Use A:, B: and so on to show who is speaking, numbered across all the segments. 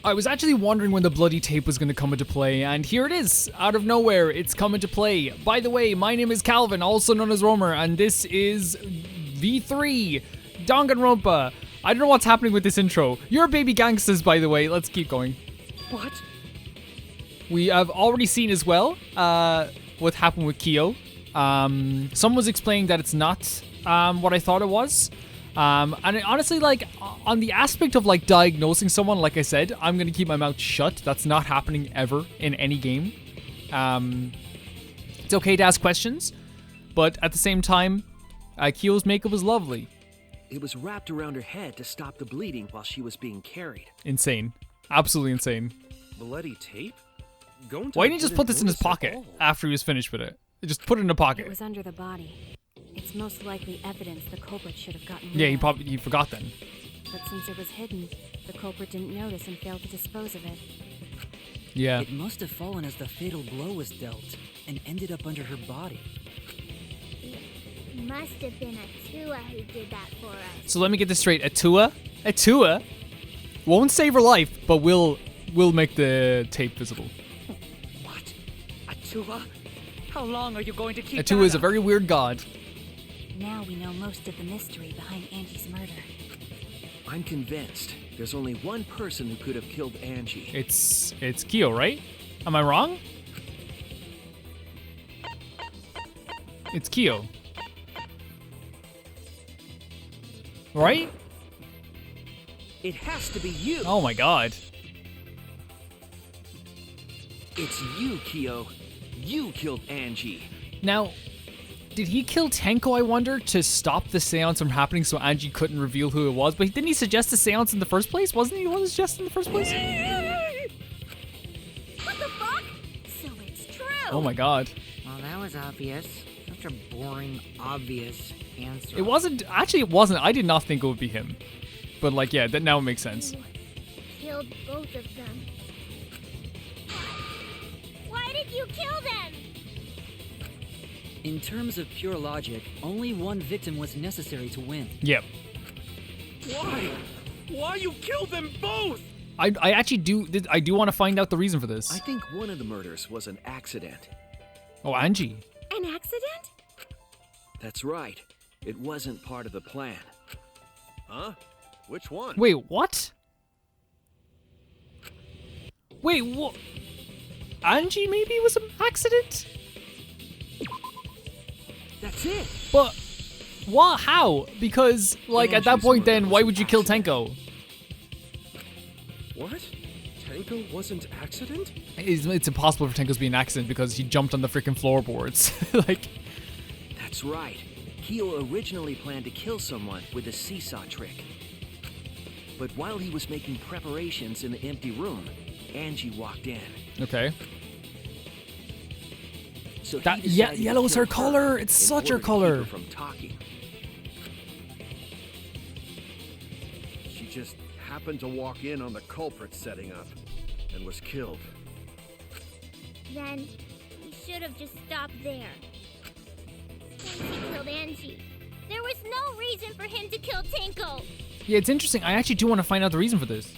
A: I was actually wondering when the bloody tape was going to come into play, and here it is. Out of nowhere, it's come into play. By the way, my name is Calvin, also known as Romer, and this is V3, Danganronpa. I don't know what's happening with this intro. You're baby gangsters, by the way. Let's keep going.
B: What?
A: We have already seen as well what happened with Kyo. Someone was explaining that it's not what I thought it was. And it, honestly, like, on the aspect of, like, diagnosing someone, like I said, I'm going to keep my mouth shut. That's not happening ever in any game. It's okay to ask questions, but at the same time, Kyo's makeup was lovely.
C: It was wrapped around her head to stop the bleeding while she was being carried.
A: Insane. Absolutely insane.
C: Bloody tape?
A: Why didn't he just put this in his pocket after he was finished with it? Just put it in the pocket.
D: It was under the body. It's most likely evidence the culprit should have gotten rid
A: Yeah,
D: of.
A: he forgot then.
D: But since it was hidden, the culprit didn't notice and failed to dispose of it.
A: Yeah.
B: It must have fallen as the fatal blow was dealt and ended up under her body.
E: It must have been Atua who did that for us.
A: So let me get this straight. Atua won't save her life, but will make the tape visible.
B: What? Atua? How long are you going to keep
A: Atua is a very weird god.
D: Now we know most of the mystery behind Angie's murder.
C: I'm convinced there's only one person who could have killed Angie.
A: It's Kyo, right? Am I wrong? It's Kyo. Right?
C: It has to be you.
A: Oh my god.
C: It's you, Kyo. You killed Angie.
A: Now, did he kill Tenko, I wonder, to stop the seance from happening so Angie couldn't reveal who it was? But didn't he suggest the seance in the first place? Wasn't he the one who suggested in the first place?
E: What the fuck? So it's true.
A: Oh my god.
F: Well, that was obvious. Such a boring, obvious answer.
A: It wasn't. Actually, it wasn't. I did not think it would be him. But, like, yeah, that now it makes sense.
E: Killed both of them. Why did you kill them?
B: In terms of pure logic, only one victim was necessary to win.
A: Yep.
C: Why? Why you killed them both?
A: I actually do want to find out the reason for this.
C: I think one of the murders was an accident.
A: Oh, Angie.
E: An accident?
C: That's right. It wasn't part of the plan. Huh? Which one?
A: Wait, what? Wait, what? Angie maybe was an accident?
C: That's it.
A: But what? How? Because, like, at that
C: Angie's
A: point
C: murder
A: then,
C: was
A: why
C: an
A: would you kill
C: accident.
A: Tenko?
C: What? Tenko wasn't accident?
A: It's impossible for Tenko to be an accident because he jumped on the freaking floorboards. Like,
C: That's right. Kyo originally planned to kill someone with a seesaw trick. But while he was making preparations in the empty room, Angie walked in.
A: okay.
C: So
A: That
C: he decided to
A: yellow's
C: kill
A: her color. It's
C: in
A: such her
C: order to keep
A: color.
C: her from talking.
G: She just happened to walk in on the culprit setting up and was killed.
E: Then he should have just stopped there. Since he killed Angie, there was no reason for him to kill Tenko.
A: Yeah, it's interesting. I actually do want to find out the reason for this.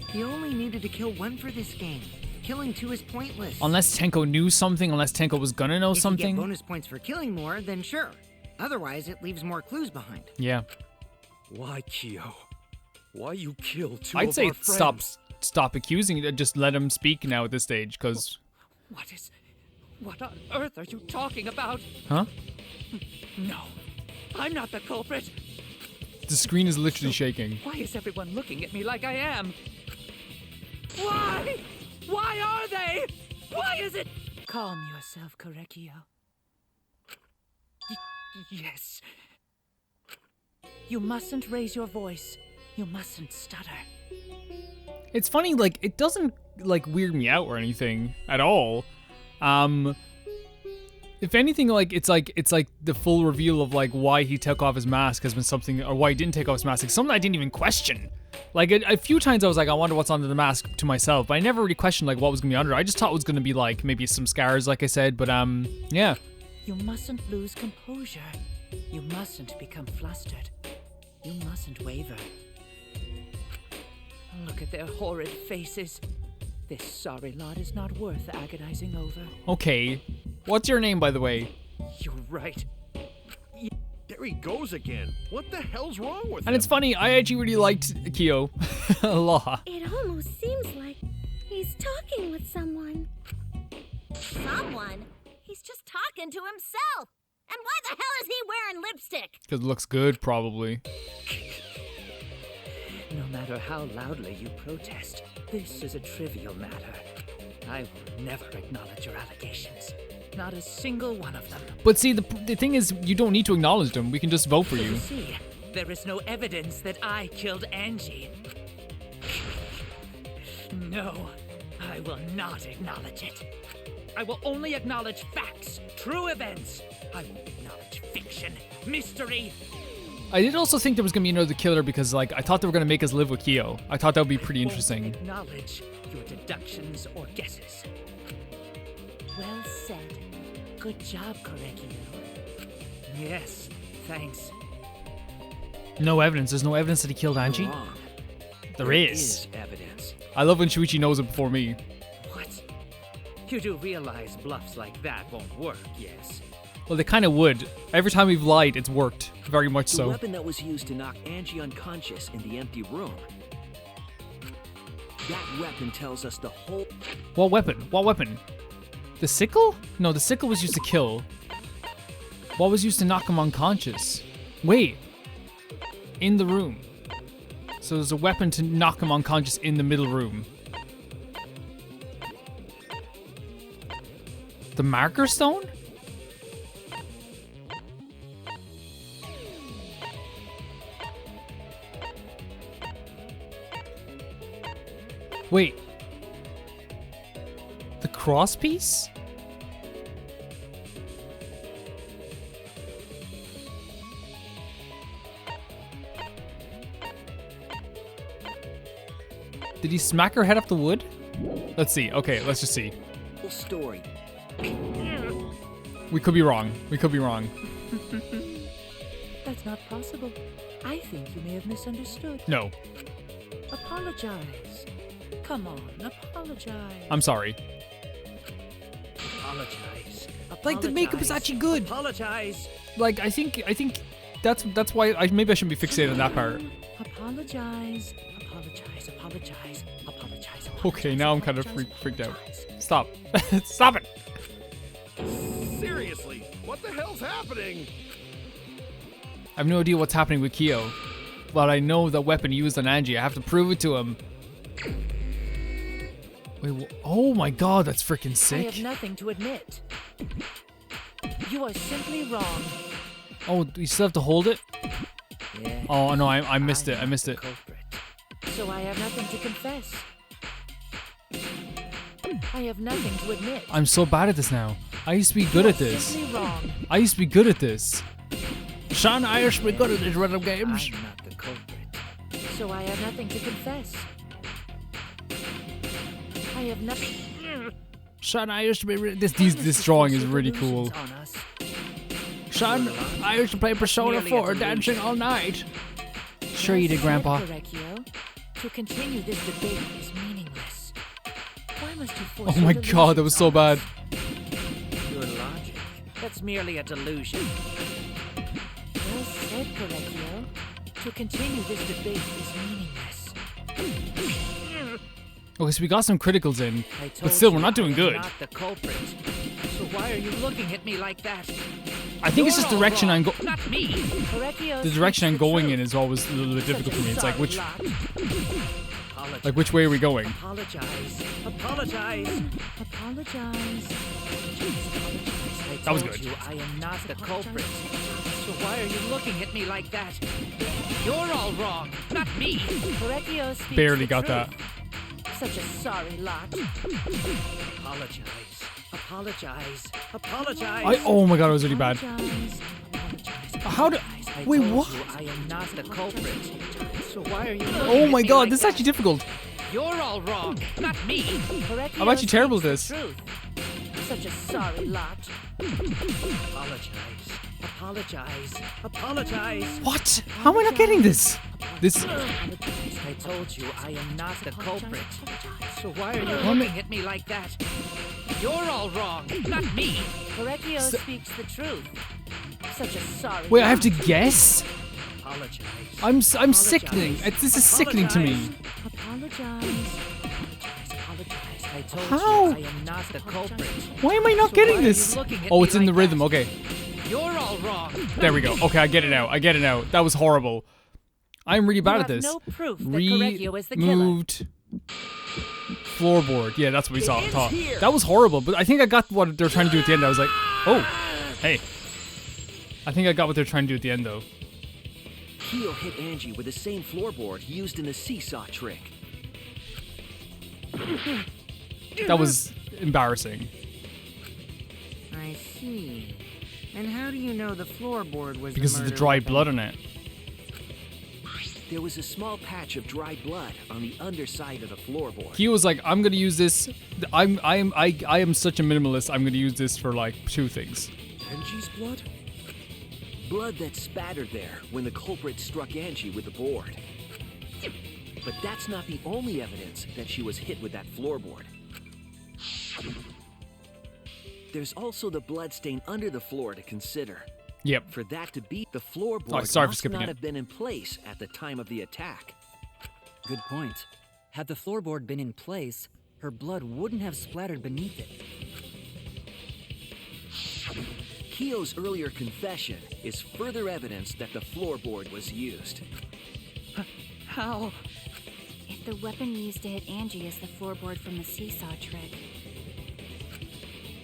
F: He only needed to kill one for this game. Killing two is pointless.
A: Unless Tenko knew something, unless Tenko was gonna know
F: if you
A: something.
F: get bonus points for killing more, then sure. Otherwise, it leaves more clues behind.
A: Yeah.
G: Why, Kyo? Why you kill two
A: I'd
G: of
A: say
G: our friends?
A: stop accusing. Just let him speak now at this stage, because...
B: What on earth are you talking about?
A: Huh?
B: No, I'm not the culprit.
A: The screen is literally shaking.
B: Why is everyone looking at me like I am? Why? Why are they? Why is it? Calm yourself, Korekio. Yes. You mustn't raise your voice. You mustn't stutter.
A: It's funny, like, it doesn't, like, weird me out or anything at all. If anything, like, it's like the full reveal of, like, why he took off his mask has been something, or why he didn't take off his mask, like, something I didn't even question. Like, a few times I was like, I wonder what's under the mask to myself, but I never really questioned, like, what was gonna be under. I just thought it was gonna be, like, maybe some scars, like I said, but, yeah.
B: You mustn't lose composure. You mustn't become flustered. You mustn't waver. Look at their horrid faces. This sorry lot is not worth agonizing over.
A: Okay. What's your name, by the way?
B: You're right.
G: There he goes again. What the hell's wrong with him?
A: And it's funny, I actually really liked Kyo a lot.
E: It almost seems like he's talking with someone. Someone? He's just talking to himself. And why the hell is he wearing lipstick?
A: Because it looks good, probably.
B: No matter how loudly you protest, this is a trivial matter. I will never acknowledge your allegations. Not a single one of them.
A: But see, the thing is, you don't need to acknowledge them. We can just vote for you.
B: You see, there is no evidence that I killed Angie. No, I will not acknowledge it. I will only acknowledge facts, true events. I won't acknowledge fiction, mystery.
A: I did also think there was going to be another killer because, like, I thought they were going to make us live with Kyo. I thought that would be pretty interesting.
B: Won't acknowledge your deductions or guesses. Well said. Good job, Korekio. Yes, thanks.
A: No evidence. There's no evidence that he killed Angie.
C: You're wrong.
A: There is.
C: evidence.
A: I love when Shuichi knows it before me.
B: What? You do realize bluffs like that won't work, yes?
A: Well, they kind of would. Every time we've lied, it's worked. Very much
C: The
A: so.
C: weapon that was used to knock Angie unconscious in the empty room. That weapon tells us the whole...
A: What weapon? What weapon? The sickle? No, the sickle was used to kill. What was used to knock him unconscious? Wait. In the room. So there's a weapon to knock him unconscious in the middle room. The marker stone? Wait. The cross piece? Did he smack her head up the wood? Let's see. Okay, let's just see.
C: story.
A: We could be wrong. We could be wrong.
B: That's not possible. I think you may have misunderstood.
A: No.
B: Apologize. Come on, apologize.
A: I'm sorry.
B: Apologize.
A: Like, the makeup is actually good.
B: Apologize.
A: Like, I think that's why maybe I shouldn't be fixated on that part.
B: Apologize. Apologize. Apologize. Apologize.
A: Okay, now I'm kind of
B: apologize,
A: freaked out.
B: apologize.
A: Stop. Stop it.
G: Seriously, what the hell's happening?
A: I have no idea what's happening with Kyo, but I know the weapon used on Angie. I have to prove it to him. Wait, oh my god, that's freaking
B: I have
A: sick.
B: nothing to admit. You are simply wrong.
A: Oh, you still have to hold it?
B: Yeah.
A: Oh no, I missed it. I missed it.
B: Culprit. So I have nothing to confess. I have nothing to admit.
A: I'm so bad at this now. I used to be good at this.
B: Simply wrong.
A: I used to be good at this. Sean I used to be good at these rhythm games.
B: I'm not the culprit. So I have nothing to confess. I have nothing.
A: Sean I used to be this drawing is really cool.
B: On us.
A: Sean, I used to play Persona
B: Merely a
A: 4 dancing
B: delusion.
A: all night. Sure you did, Grandpa.
B: Correcchio. To continue this debate is meaningless. Why must you force
A: Oh
B: your
A: my god, that was so bad.
B: delusions on us? Your logic. That's merely a delusion. Well said, Correcchio. To continue this debate is meaningless.
A: Okay, so we got some criticals in,
B: I
A: but
B: told
A: still, we're
B: you
A: not doing
B: I am
A: good.
B: Not the culprit. So why are you looking at me like that?
A: I think it's just
B: You're all
A: direction
B: wrong,
A: I'm going.
B: Not me. Correcchio
A: The direction I'm
B: speaks the
A: going in
B: truth.
A: is always a little bit difficult for me. It's like which,
B: Apologize.
A: which way are we going?
B: Apologize. Apologize. Apologize.
A: That was
B: I told
A: good.
B: you I am not the culprit. So why are you looking at me like that? You're all wrong, not me. Correcchio speaks
A: Barely
B: the
A: got
B: truth.
A: that.
B: Such a sorry lot. Apologize. Apologize. Apologize.
A: Oh my god, it was really bad.
B: Apologize. Apologize.
A: How do?
B: I
A: Wait,
B: told
A: what?
B: you I am not the culprit. So why are you?
A: Oh my god, this is actually difficult.
B: You're all wrong, not me.
A: I'm actually terrible at this.
B: Such a sorry lot. Apologize. Apologize. Apologize.
A: What? How am I not getting this? This.
B: I told you I am not the culprit. So why are you
A: Well,
B: looking at me like that? You're all wrong, not me. Correcchio speaks the truth. Such a sorry.
A: Wait, I have to guess?
B: Apologize.
A: I'm sickening. This is sickening to me.
D: Apologize.
B: Apologize. I told
A: How?
B: you I am not the culprit.
A: Why am I not
B: So
A: getting
B: why are you
A: this?
B: looking at
A: Oh,
B: me
A: it's in the
B: like
A: rhythm.
B: that?
A: Okay.
B: You're all wrong.
A: There we go. Okay, I get it now. I get it now. That was horrible. I'm really bad
B: You
A: at
B: have
A: this.
B: no proof that Correcchio is the killer.
A: Removed floorboard. Yeah, that's what we saw.
C: ends
A: Thought.
C: here.
A: That was horrible, but I think I got what they're trying to do at the end. I was like, oh, hey. I think I got what they're trying to do at the end, though.
C: Keo hit Angie with the same floorboard used in the seesaw trick.
A: That was embarrassing.
F: I see. And how do you know the floorboard was
A: Because
F: the
A: of the
F: murder
A: dry
F: weapon?
A: blood on it.
C: There was a small patch of dried blood on the underside of the floorboard.
A: He was like, I'm gonna use this. I am such a minimalist. I'm gonna use this for like 2 things.
C: Angie's blood? Blood that spattered there when the culprit struck Angie with the board. But that's not the only evidence that she was hit with that floorboard. There's also the blood stain under the floor to consider.
A: Yep.
C: For that to be, the floorboard
A: Oh, sorry for
C: must
A: skipping
C: not
A: it.
C: have been in place at the time of the attack.
H: Good point. Had the floorboard been in place, her blood wouldn't have splattered beneath it.
C: Keo's earlier confession is further evidence that the floorboard was used.
B: How?
D: If the weapon used to hit Angie is the floorboard from the seesaw trick,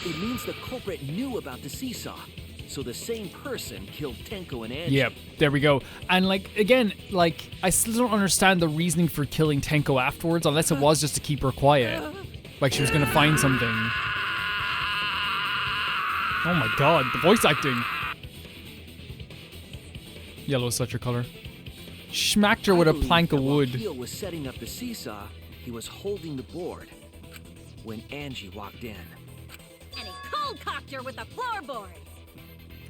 C: It means the culprit knew about the seesaw, so the same person killed Tenko and Angie.
A: Yep, there we go. And like again, like I still don't understand the reasoning for killing Tenko afterwards, unless it was just to keep her quiet, like she was gonna find something. Oh my god, the voice acting. Yellow is such her color. Smacked her with
C: I
A: a
C: believe
A: plank
C: that
A: of
C: while
A: wood.
C: Keo was setting up the seesaw, he was holding the board when Angie walked in.
E: And he cold-cocked her with a floorboard.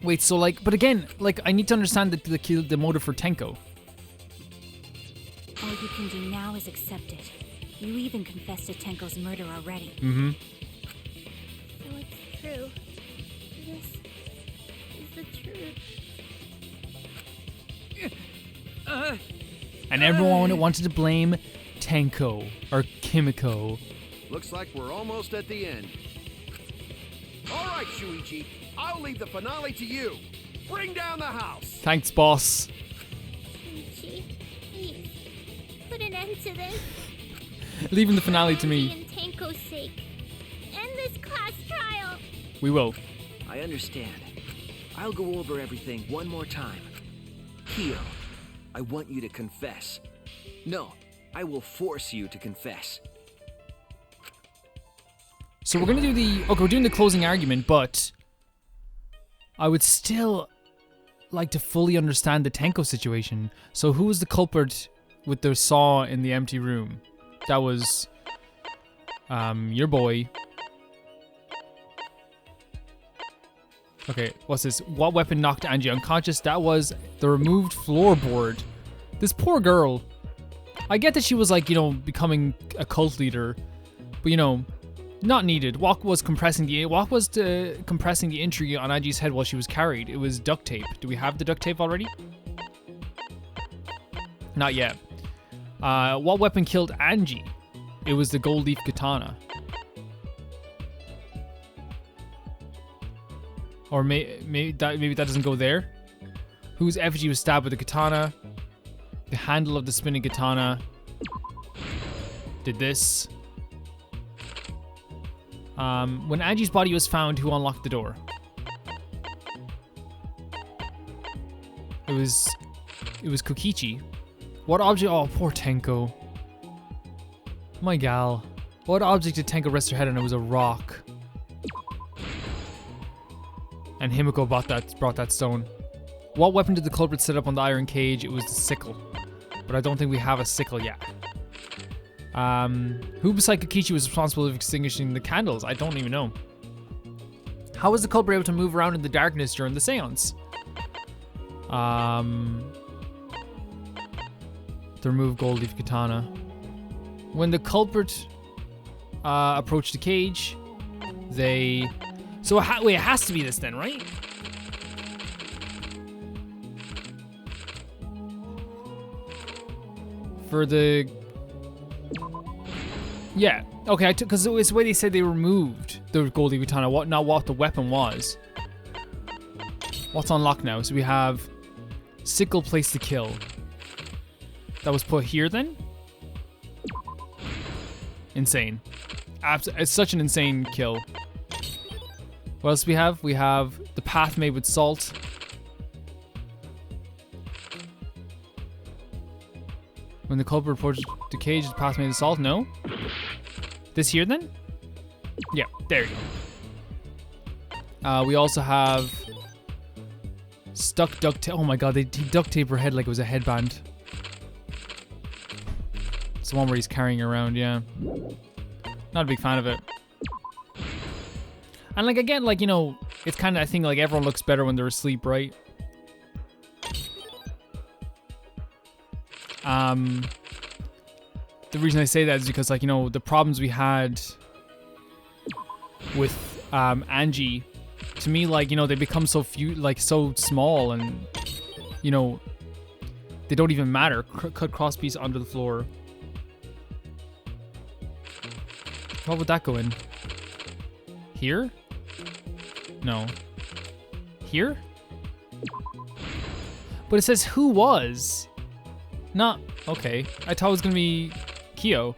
A: Wait, so like, but again, like I need to understand the motive for Tenko.
D: all you can do now is accept it. You even confessed to Tenko's murder already.
A: Mm-hmm.
E: So it's true. This is the truth.
A: And everyone wanted to blame Tenko or Kimiko.
G: Looks like we're almost at the end. All right, Shuichi. I'll leave the finale to you. Bring down the house.
A: Thanks, boss.
E: Shuichi, please, put an end to this.
A: Leaving the finale to me.
E: And Tenko's sake. End this class trial.
A: We will.
C: I understand. I'll go over everything one more time. Keo, I want you to confess. No, I will force you to confess.
A: So we're gonna do we're doing the closing argument, but I would still like to fully understand the Tenko situation. So who was the culprit with the saw in the empty room? That was your boy. Okay, what's this? What weapon knocked Angie unconscious? That was the removed floorboard. This poor girl. I get that she was like, becoming a cult leader, but not needed. What was compressing the injury on Angie's head while she was carried? It was duct tape. Do we have the duct tape already? Not yet. What weapon killed Angie? It was the gold leaf katana. Or maybe that doesn't go there. Whose effigy was stabbed with the katana? The handle of the spinning katana did this. When Angie's body was found, who unlocked the door? It was Kokichi. What object? Oh, poor Tenko. My gal. What object did Tenko rest her head on? It was a rock. And Himiko brought that stone. What weapon did the culprit set up on the iron cage? It was the sickle. But I don't think we have a sickle yet. Who beside Kokichi was responsible for extinguishing the candles? I don't even know. How was the culprit able to move around in the darkness during the seance? To remove gold leaf katana. When the culprit approached the cage, they... So wait, it has to be this then, right? For the... Yeah. Okay, I took... Because it was the way they said they removed the gold leaf katana, not what the weapon was. What's unlocked now? So we have sickle place to kill. That was put here then? Insane. It's such an insane kill. What else do we have? We have the path made with salt. When the culprit approaches the cage, the path made with salt? No? This here then? Yeah, there you go. We also have stuck duct tape. Oh my god, they duct tape her head like it was a headband. It's the one where he's carrying her around, yeah. Not a big fan of it. And like again, like, you know, it's kind of, I think like everyone looks better when they're asleep, right? The reason I say that is because, like, you know, the problems we had with Angie, to me, like, you know, they become so few, like, so small, and, you know, they don't even matter. Cut crosspiece under the floor. What would that go in? Here? No. Here? But it says who was. Not... Okay. I thought it was going to be Kyo.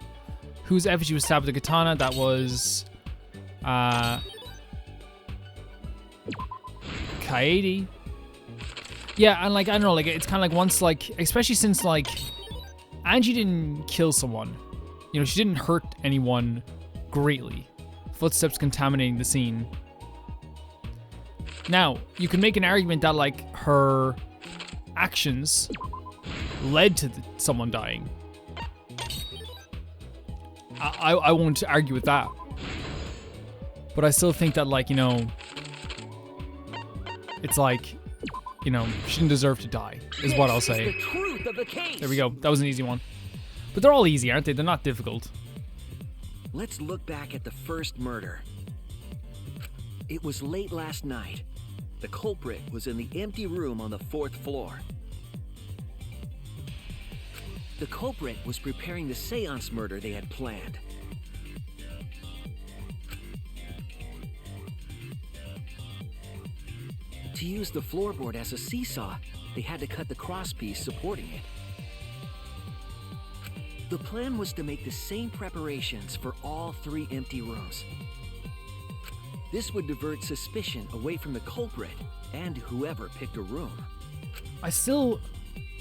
A: Whose effigy was stabbed with a katana. That was... Kaede. Yeah, and like, I don't know, like, it's kind of like once, like... Especially since, like... Angie didn't kill someone. You know, she didn't hurt anyone greatly. Footsteps contaminating the scene. Now, you can make an argument that, like, her actions led to someone dying. I won't argue with that. But I still think that, like, you know, it's like, you know, she didn't deserve to die, is what I'll say.
C: The truth of the case.
A: There we go. That was an easy one. But they're all easy, aren't they? They're not difficult.
C: Let's look back at the first murder. It was late last night. The culprit was in the empty room on the 4th floor. The culprit was preparing the seance murder they had planned. To use the floorboard as a seesaw, they had to cut the crosspiece supporting it. The plan was to make the same preparations for all 3 empty rooms. This would divert suspicion away from the culprit and whoever picked a room.
A: I still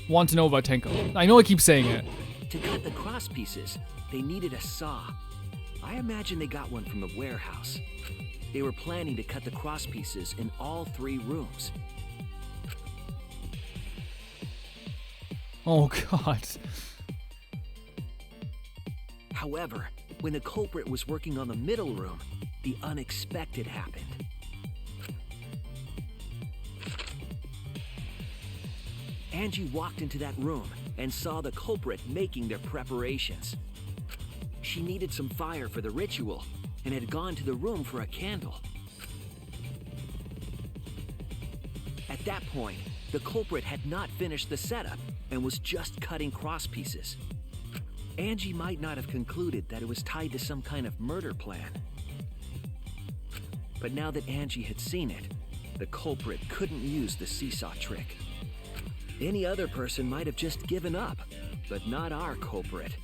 A: want to know about Tenko. I know I keep saying it.
C: To cut the crosspieces, they needed a saw. I imagine they got one from the warehouse. They were planning to cut the crosspieces in all 3 rooms.
A: Oh god.
C: However, when the culprit was working on the middle room, the unexpected happened. Angie walked into that room and saw the culprit making their preparations. She needed some fire for the ritual and had gone to the room for a candle. At that point, the culprit had not finished the setup and was just cutting crosspieces. Angie might not have concluded that it was tied to some kind of murder plan. But now that Angie had seen it, the culprit couldn't use the seesaw trick. Any other person might have just given up, but not our culprit.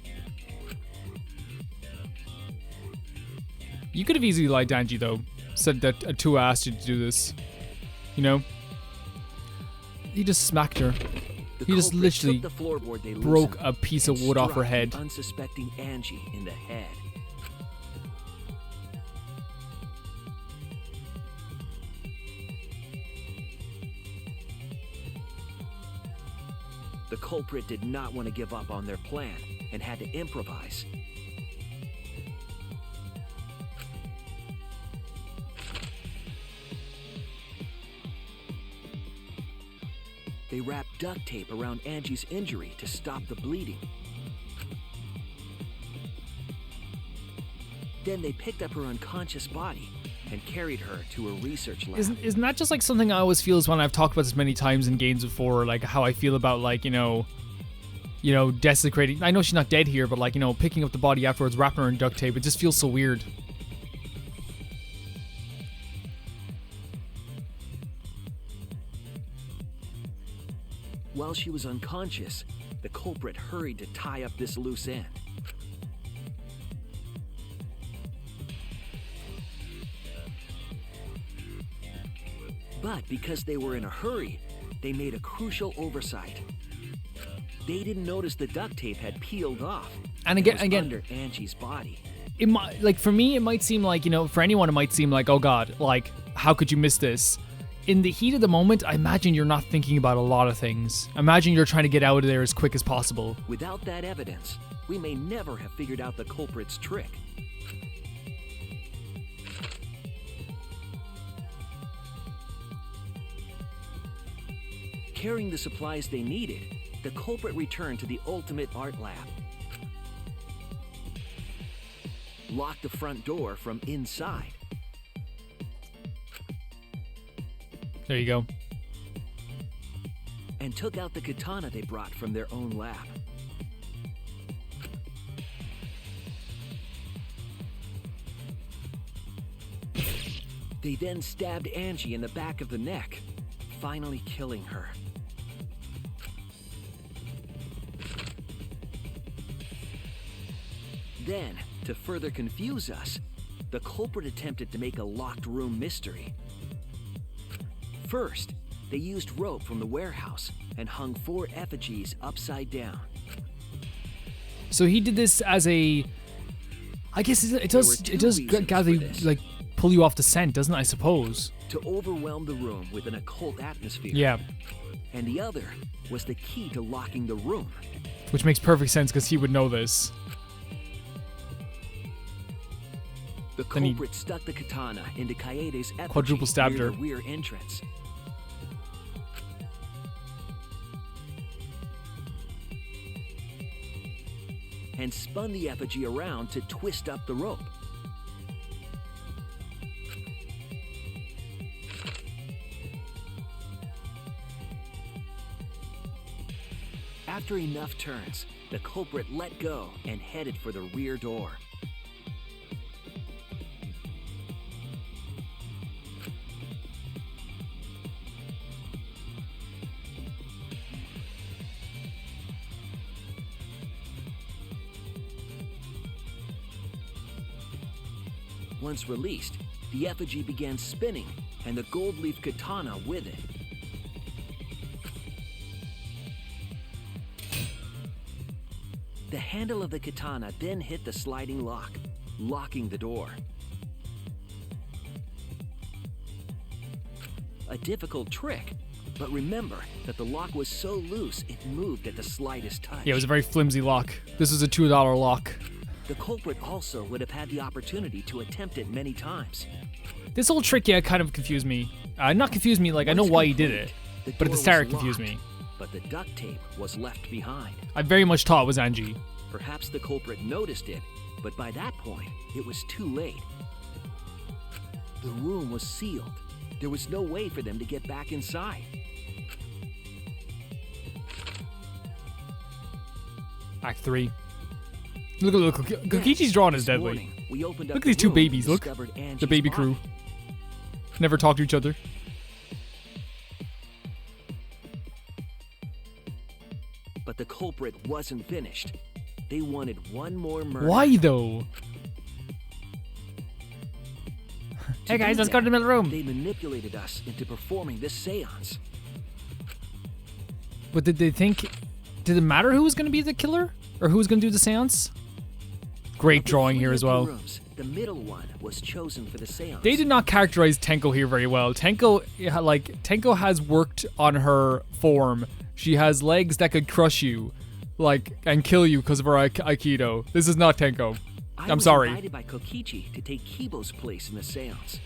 A: You could have easily lied to Angie, though. Said that Atua asked you to do this. You know? He just smacked her. He just literally broke a piece of wood off her head.
C: Unsuspecting Angie in the head. The culprit did not want to give up on their plan and had to improvise. They wrapped duct tape around Angie's injury to stop the bleeding. Then they picked up her unconscious body and carried her to a research lab.
A: Isn't that just like something I always feel is when I've talked about this many times in games before, like how I feel about like, you know, desecrating. I know she's not dead here, but like, you know, picking up the body afterwards, wrapping her in duct tape, it just feels so weird.
C: While she was unconscious, the culprit hurried to tie up this loose end. But because they were in a hurry, they made a crucial oversight. They didn't notice the duct tape had peeled off.
A: And
C: It was
A: again,
C: under Angie's body.
A: it might, like, for me, it might seem like, you know, for anyone, it might seem like, oh god, like, how could you miss this? In the heat of the moment, I imagine you're not thinking about a lot of things. Imagine you're trying to get out of there as quick as possible.
C: Without that evidence, we may never have figured out the culprit's trick. Carrying the supplies they needed, the culprit returned to the ultimate art lab. Locked the front door from inside.
A: There you go.
C: And took out the katana they brought from their own lab. They then stabbed Angie in the back of the neck, finally killing her. Then, to further confuse us, the culprit attempted to make a locked room mystery. First, they used rope from the warehouse and hung 4 effigies upside down.
A: So he did this as a, I guess it does
C: There were two
A: gather
C: reasons for this.
A: like pull you off the scent, doesn't it, I suppose?
C: To overwhelm the room with an occult atmosphere.
A: Yeah,
C: And the other was the key to locking the room.
A: which makes perfect sense because he would know this.
C: The
A: Then he
C: culprit stuck the katana into Kaede's effigy
A: quadruple stabbed
C: near
A: her.
C: the rear entrance. And spun the effigy around to twist up the rope. After enough turns, the culprit let go and headed for the rear door. Once released, the effigy began spinning, and the gold leaf katana with it. The handle of the katana then hit the sliding lock, locking the door. A difficult trick, but remember that the lock was so loose it moved at the slightest touch.
A: Yeah, it was a very flimsy lock. This is a $2 lock.
C: The culprit also would have had the opportunity to attempt it many times.
A: This whole trick, yeah, kind of confused me. Not confused me, like, I know
C: Once
A: why he did
C: complete,
A: it,
C: the
A: but at the
C: door
A: start it
C: was
A: confused
C: locked,
A: me.
C: But the duct tape was left behind.
A: I very much thought it was Angie.
C: Perhaps the culprit noticed it, but by that point, it was too late. The room was sealed. There was no way for them to get back inside.
A: Act 3. Look, Kokichi's drawing is
C: This
A: deadly.
C: morning, we opened up
A: Look at
C: the
A: these two
C: room
A: babies,
C: and
A: look.
C: discovered
A: The
C: Angie's
A: baby crew.
C: body.
A: Never talk to each other.
C: But the culprit wasn't finished. They wanted one more murder.
A: Why though?
C: To
A: Hey guys,
C: do
A: let's go to the
C: that,
A: middle room.
C: They manipulated us into performing this seance.
A: But did they think? Did it matter who was going to be the killer or who was going to do the seance? Great
C: Of the
A: drawing
C: 3
A: here as
C: empty
A: well.
C: Rooms, the middle one was chosen for the seance.
A: They did not characterize Tenko here very well. Tenko has worked on her form. She has legs that could crush you, and kill you because of her Aikido. This is not Tenko.
C: I
A: I'm
C: was
A: sorry.
C: invited by Kokichi to take Kibo's place in the seance.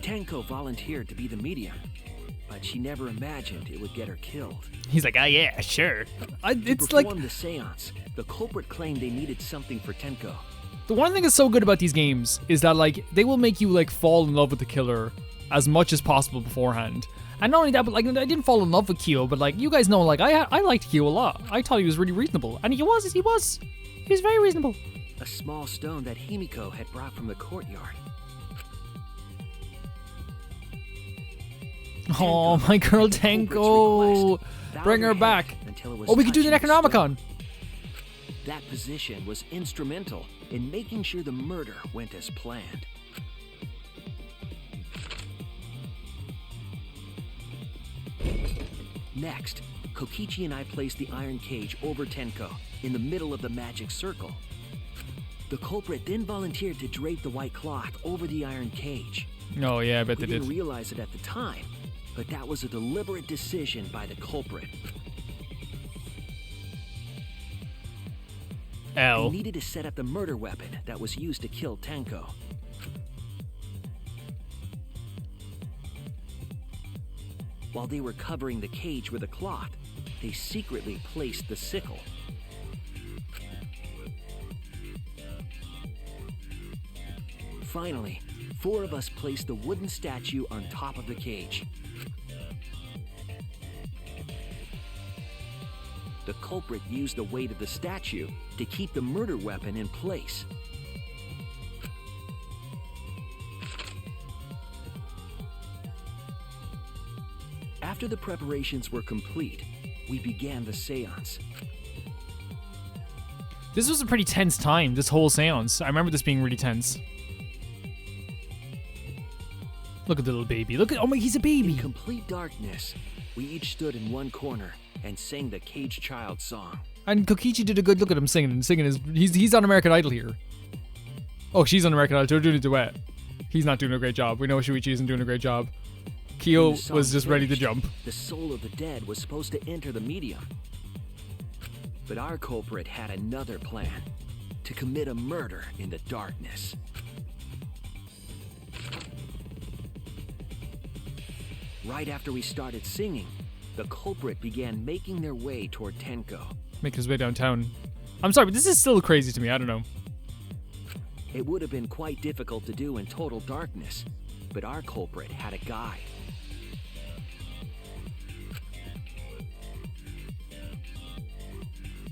C: Tenko volunteered to be the medium, but she never imagined it would get her killed.
A: He's like, oh yeah, sure. It's
C: To
A: like
C: perform the seance, the culprit claimed they needed something for Tenko.
A: the one thing that's so good about these games is that like they will make you like fall in love with the killer as much as possible beforehand. And not only that, but like I didn't fall in love with Kyo, but like you guys know, like I liked Kyo a lot. I thought he was really reasonable, and he was very reasonable.
C: A small stone that Himiko had brought from the courtyard.
A: Oh, my girl Tenko, bring her back. Oh, we could do the Necronomicon.
C: That position was instrumental in making sure the murder went as planned. Next, Kokichi and I placed the iron cage over Tenko in the middle of the magic circle. The culprit then volunteered to drape the white cloth over the iron cage.
A: Oh yeah, I bet
C: We
A: they
C: didn't
A: did.
C: realize it at the time, but that was a deliberate decision by the culprit. They
A: L.
C: needed to set up the murder weapon that was used to kill Tenko. While they were covering the cage with a cloth, they secretly placed the sickle. Finally, 4 of us placed the wooden statue on top of the cage. The culprit used the weight of the statue to keep the murder weapon in place. After the preparations were complete, we began the seance.
A: This was a pretty tense time, this whole seance. I remember this being really tense. Look at the little baby. Look at, oh my, he's a
C: In
A: baby.
C: complete darkness, we each stood in one corner and sang the Caged Child song.
A: And Kokichi did a good look at him singing. He's on American Idol here. Oh, she's on American Idol. They're doing a duet. He's not doing a great job. We know Shuichi isn't doing a great job. Kyo
C: When the song
A: was just ready to
C: finished,
A: jump.
C: The soul of the dead was supposed to enter the medium. But our culprit had another plan: to commit a murder in the darkness. Right after we started singing, the culprit began making their way toward Tenko.
A: Making his way downtown. I'm sorry, but this is still crazy to me. I don't know.
C: It would have been quite difficult to do in total darkness, but our culprit had a guide.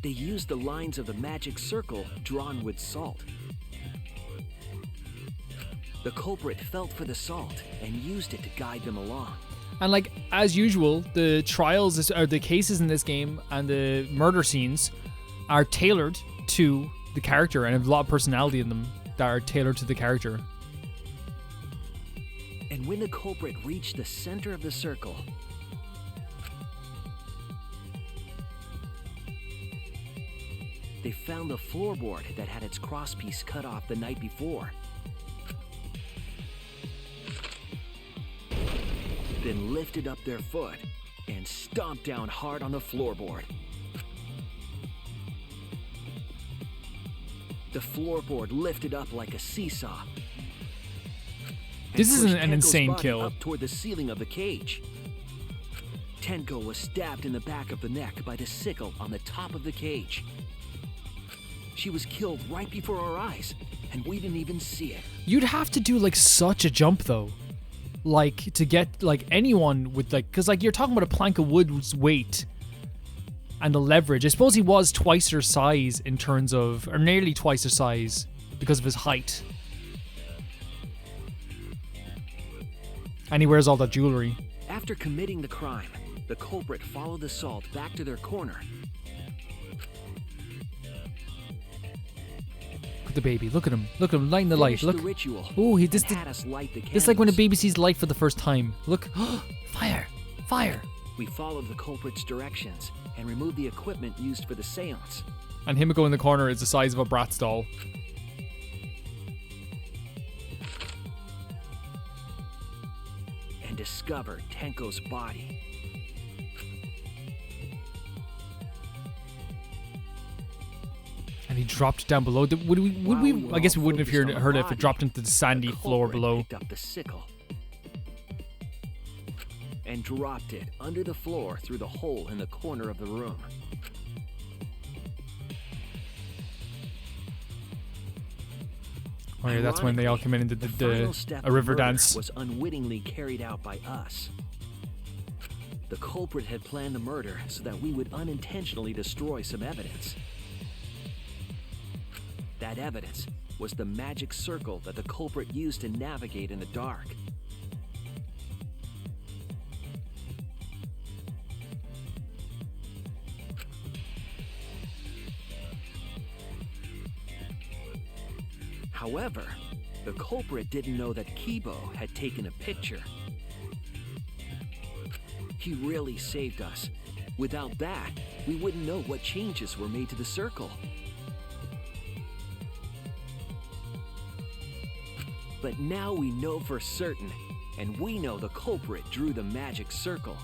C: They used the lines of the magic circle drawn with salt. The culprit felt for the salt and used it to guide them along.
A: And like as usual, the trials or the cases in this game and the murder scenes are tailored to the character and have a lot of personality in them that are tailored to the character.
C: And when the culprit reached the center of the circle, they found the floorboard that had its crosspiece cut off the night before. Then lifted up their foot and stomped down hard on the floorboard. The floorboard lifted up like a seesaw. and
A: This is
C: pushed
A: an
C: Tenko's
A: insane
C: body
A: kill.
C: up toward the ceiling of the cage. Tenko was stabbed in the back of the neck by the sickle on the top of the cage. She was killed right before our eyes, and we didn't even see it.
A: You'd have to do like such a jump though. Like to get like anyone with like, cause like you're talking about a plank of wood's weight and the leverage. I suppose he was twice her size in terms of, or nearly twice her size because of his height. And he wears all that jewelry.
C: After committing the crime, the culprit followed the salt back to their corner.
A: Look at the baby. Look at him. Look at him lighting the light.
C: Finished
A: Look.
C: the ritual.
A: Ooh, he
C: and
A: just
C: had us light the candles.
A: It's like when a baby sees light for the first time. Look. Fire. Fire.
C: We followed the culprit's directions and removed the equipment used for the seance.
A: And Himiko in the corner is the size of a Bratz doll.
C: And discovered Tenko's body.
A: And he dropped down below. Would we?
C: While
A: I
C: were
A: guess we
C: all
A: wouldn't have
C: focused on the
A: heard it if it
C: body,
A: dropped into the sandy
C: the
A: floor
C: culprit
A: below.
C: picked up the sickle. and dropped it under the floor through the hole in the corner of the room.
A: Oh yeah, that's when they all come in and did
C: the final step
A: a river
C: of murder
A: dance.
C: was unwittingly carried out by us. The culprit had planned the murder so that we would unintentionally destroy some evidence. That evidence was the magic circle that the culprit used to navigate in the dark. However, the culprit didn't know that Kibo had taken a picture. He really saved us. Without that, we wouldn't know what changes were made to the circle. But now we know for certain, and we know the culprit drew the magic circle.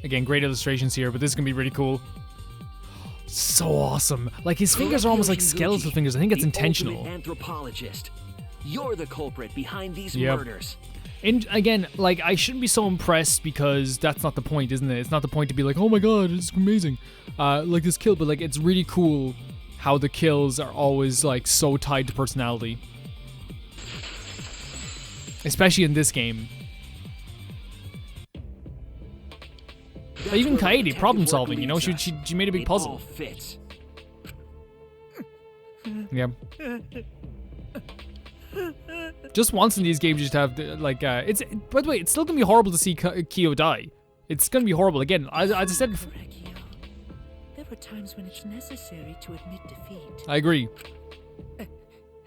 A: Again, great illustrations here, but this is gonna be really cool. So awesome. Like, his fingers are almost like skeletal fingers. I think it's intentional.
C: Ultimate anthropologist. You're the culprit behind these
A: Yep.
C: murders.
A: And again, like, I shouldn't be so impressed because that's not the point, isn't it? It's not the point to be like, oh my god, it's amazing. Like this kill, but like, it's really cool how the kills are always like so tied to personality. Especially in this game.
C: That's
A: Even
C: where the
A: Kaede,
C: detective
A: problem
C: work
A: solving, you know,
C: leads
A: she
C: us.
A: made a big
C: It all
A: puzzle.
C: fits.
A: Yeah. Just once in these games, you just have like it's. By the way, it's still gonna be horrible to see Kyo die. It's gonna be horrible again. As I said before.
B: Akio. There were times when it's necessary to admit defeat.
A: I agree.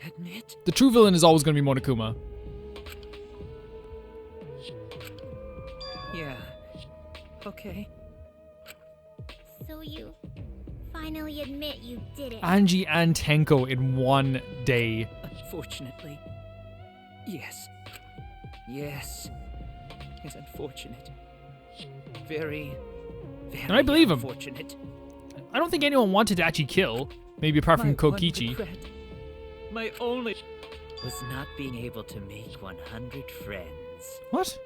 B: Admit?
A: The true villain is always gonna be Monokuma.
B: Yeah. Okay.
E: So you finally admit you did it.
A: Angie and Tenko in one day.
B: Unfortunately. Yes. Yes. It's unfortunate. Very, very
A: And I believe him.
B: unfortunate.
A: I don't think anyone wanted to actually kill. Maybe apart from
B: My one
A: Kokichi.
B: regret, my only, was not being able to make 100 friends.
A: What?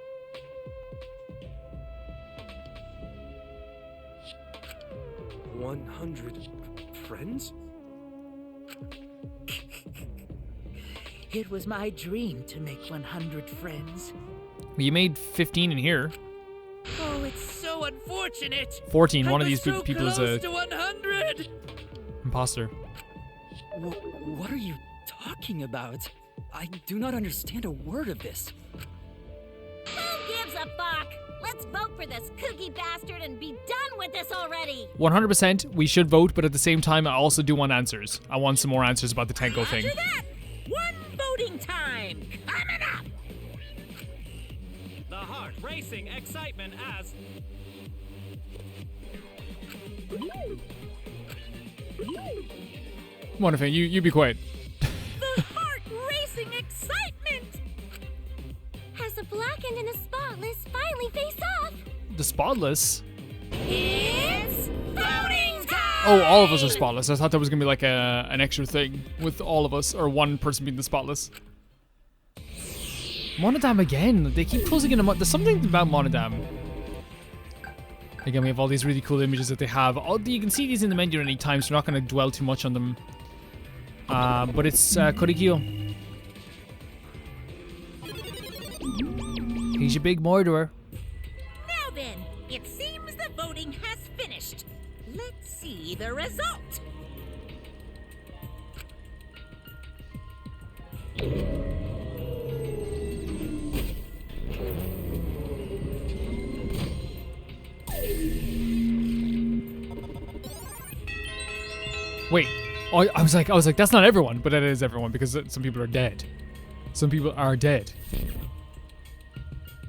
I: Friends?
B: It was my dream to make 100 friends.
A: Well, you made 15 in here.
B: Oh, it's so unfortunate.
A: 14. One
B: I
A: of
B: was
A: these
B: so
A: people is
B: close
A: a
B: to 100.
A: imposter.
H: What are you talking about? I do not understand a word of this.
E: Who gives a fuck? Let's vote for this kooky bastard and be done with this already.
A: 100%, we should vote, but at the same time, I also do want answers. I want some more answers about the Tenko thing.
B: After that, one voting time coming up.
J: The heart racing excitement as
A: Wonderful, you be quiet.
B: The heart racing excitement.
E: As the blackened and the spotless finally face off,
A: The spotless?
E: it's voting time!
A: Oh, all of us are spotless. I thought that was gonna be like an extra thing with all of us, or one person being the spotless. Monodam again. They keep closing in on. There's something about Monodam. Again, we have all these really cool images that they have. You can see these in the menu at any time, so we're not going to dwell too much on them. But it's Korikyo. He's your big murderer.
B: Now then, it seems the voting has finished. Let's see the result.
A: Wait. Oh, I was like, that's not everyone, but that is everyone because some people are dead. Some people are dead.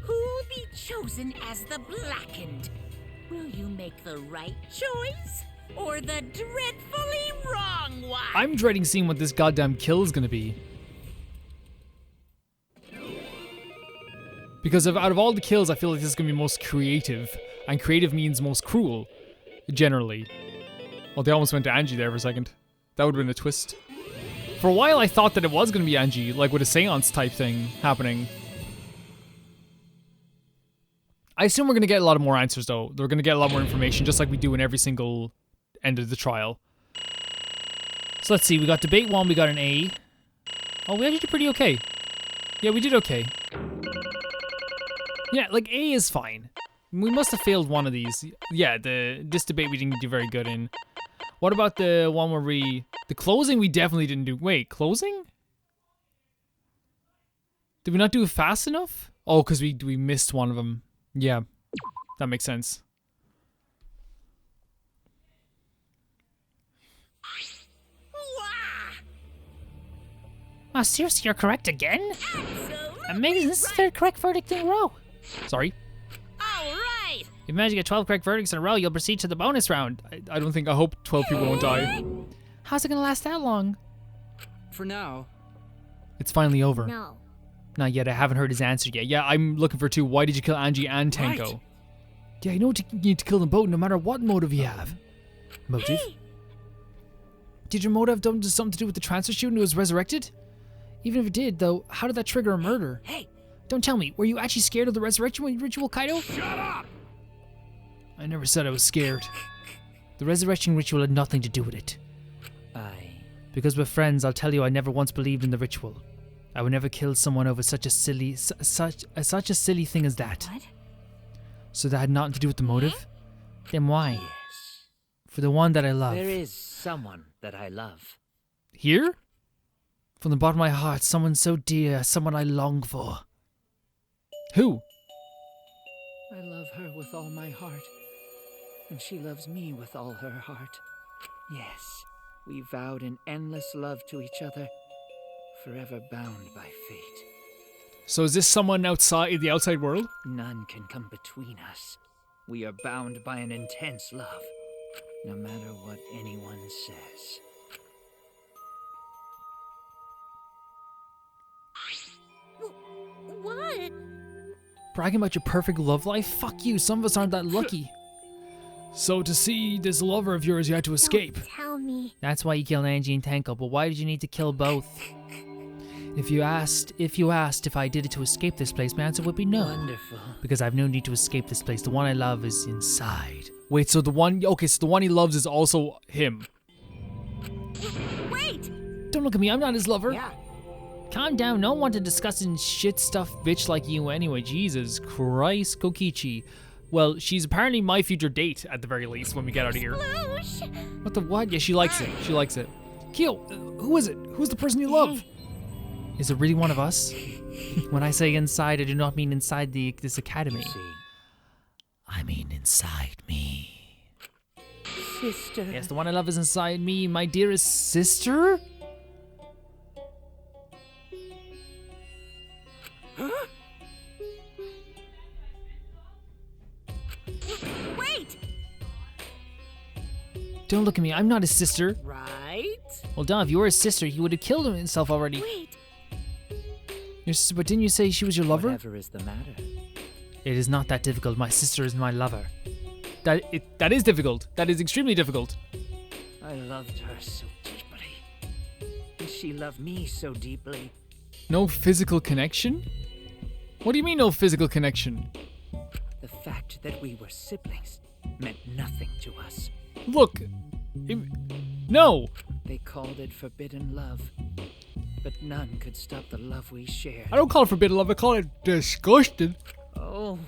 B: Who'll be chosen as the blackened? Will you make the right choice or the dreadfully wrong one?
A: I'm dreading seeing what this goddamn kill is gonna be. Because out of all the kills, I feel like this is gonna be most creative. And creative means most cruel, generally. Well, they almost went to Angie there for a second. That would have been a twist. For a while, I thought that it was going to be Angie, like with a seance type thing happening. I assume we're going to get a lot of more answers, though. We're going to get a lot more information, just like we do in every single end of the trial. So let's see. We got debate 1. We got an A. Oh, we actually did pretty okay. Yeah, we did okay. Yeah, like A is fine. We must have failed one of these. Yeah, this debate we didn't do very good in. What about the one where the closing we definitely didn't do. Wait, closing? Did we not do it fast enough? Oh, because we missed one of them. Yeah, that makes sense.
K: Oh, seriously, you're correct again? Amazing, this is the third correct verdict in a row.
A: Sorry.
K: All right. If you manage to get 12 correct verdicts in a row, you'll proceed to the bonus round.
A: I hope 12 people won't die.
K: How's it gonna last that long?
H: For now.
A: It's finally over.
E: No.
A: Not yet, I haven't heard his answer yet. Yeah, I'm looking for 2. Why did you kill Angie and Tenko?
I: Right.
A: Yeah, I know you need to kill them both no matter what motive you have. Motive? Did your motive have something to do with the transfer student who was resurrected? Even if it did, though, how did that trigger a murder?
K: Hey!
A: Don't tell me, were you actually scared of the resurrection ritual, Kaido?
G: Shut up!
A: I never said I was scared. The resurrection ritual had nothing to do with it. Because we're friends, I'll tell you I never once believed in the ritual. I would never kill someone over such a silly thing as that.
K: What?
A: So that had nothing to do with the motive? Then why?
B: Yes.
A: For the one that I love.
B: There is someone that I love.
A: Here? From the bottom of my heart, someone so dear, someone I long for. Who?
B: I love her with all my heart, and she loves me with all her heart. Yes, we vowed an endless love to each other, forever bound by fate.
A: So is this someone outside in the outside world?
B: None can come between us. We are bound by an intense love, no matter what anyone says.
E: What?
A: Bragging about your perfect love life? Fuck you, some of us aren't that lucky. So to see this lover of yours, you had to escape.
E: Don't tell me.
A: That's why you killed Angie and Tenko, but why did you need to kill both? If you asked if I did it to escape this place, my answer would be no.
B: Wonderful.
A: Because I've no need to escape this place. The one I love is inside. Wait, so the one he loves is also him.
E: Wait!
A: Don't look at me, I'm not his lover.
F: Yeah.
A: Calm down, no one wanted discussing shit stuff bitch like you anyway. Jesus Christ, Kokichi. Well, she's apparently my future date at the very least when we get out of here.
E: Sploosh!
A: What the what? Yeah, she likes it. She likes it. Kyo, who is it? Who's the person you love? Is it really one of us? When I say inside, I do not mean inside this academy.
B: You see,
A: I mean inside me.
B: sister.
A: Yes, the one I love is inside me, my dearest sister?
E: Wait!
A: Don't look at me, I'm not his sister.
B: Right?
A: Well, duh, if you were his sister, he would have killed himself already.
E: Wait!
A: Your sister, but didn't you say she was your lover?
B: Whatever is the matter.
A: It is not that difficult. My sister is my lover. That is difficult. That is extremely difficult.
B: I loved her so deeply. And she loved me so deeply.
A: No physical connection? What do you mean no physical connection?
B: The fact that we were siblings meant nothing to us.
A: Look. No.
B: They called it forbidden love. But none could stop the love we shared.
A: I don't call it forbidden love. I call it disgusting.
B: Oh,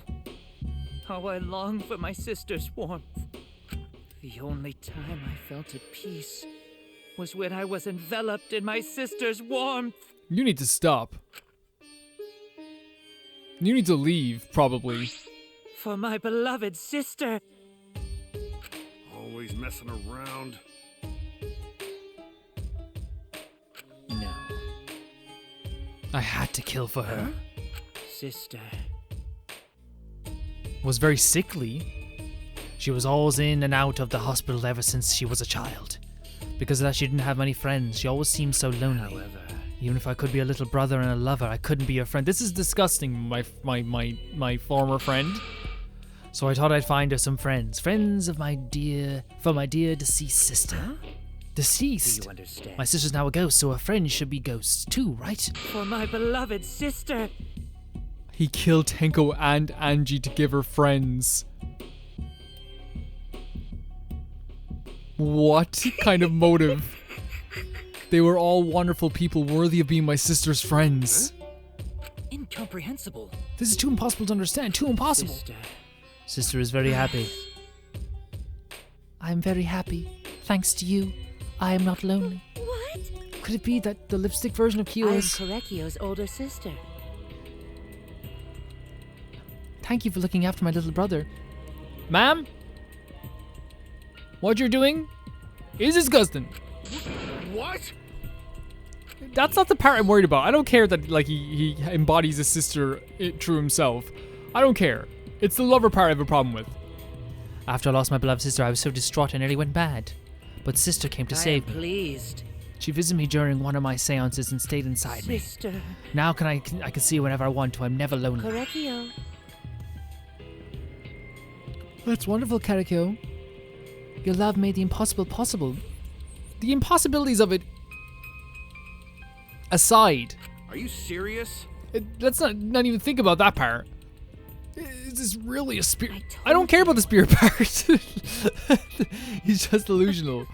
B: how I long for my sister's warmth. The only time I felt at peace was when I was enveloped in my sister's warmth.
A: You need to stop. You need to leave, probably.
B: For my beloved sister.
G: Always messing around.
B: No,
A: I had to kill for her.
B: sister.
A: Was very sickly. She was always in and out of the hospital ever since she was a child. Because of that, she didn't have many friends. She always seemed so lonely.
B: However,
A: Even if I could be a little brother and a lover, I couldn't be your friend. This is disgusting, my former friend. So I thought I'd find her some friends. Friends of my dear deceased sister.
K: Deceased.
B: Do you understand?
K: My sister's now a ghost, so her friends should be ghosts too, right?
B: For my beloved sister.
A: He killed Tenko and Angie to give her friends. What kind of motive? They were all wonderful people worthy of being my sister's friends.
H: Incomprehensible.
K: This is too impossible to understand. Too impossible. Sister is very happy. I am very happy. Thanks to you, I am not lonely.
E: What?
K: Could it be that the lipstick version of Kyo
B: I am
K: is...
B: Korekio's older sister.
K: Thank you for looking after my little brother.
A: Ma'am? What you're doing is disgusting.
G: What?
A: That's not the part I'm worried about. I don't care that like he embodies his sister through himself. I don't care. It's the lover part I have a problem with.
K: After I lost my beloved sister, I was so distraught I nearly went mad. But sister came to save me.
B: Pleased.
K: She visited me during one of my seances and stayed inside me.
B: Sister.
K: Now I can see her whenever I want to. I'm never lonely.
B: Korekio.
K: That's wonderful, Karikyo. Your love made the impossible possible.
A: The impossibilities of it aside,
G: Are you serious?
A: let's not even think about that part. Is this really a spirit? I don't care about the spirit part. He's just delusional.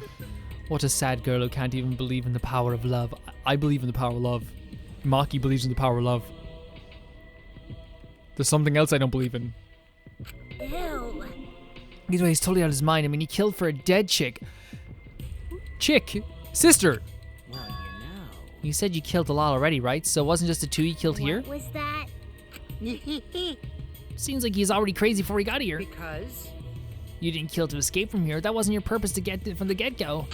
A: What a sad girl who can't even believe in the power of love. I believe in the power of love. Maki believes in the power of love. There's something else I don't believe in.
E: Ew.
K: Either way, he's totally out of his mind. I mean, he killed for a dead chick.
A: Sister.
B: Well, you know.
K: You said you killed a lot already, right? So it wasn't just the two you killed here?
E: What was that?
K: Seems like he's already crazy before he got here.
B: Because?
K: You didn't kill to escape from here. That wasn't your purpose to get it from the get-go.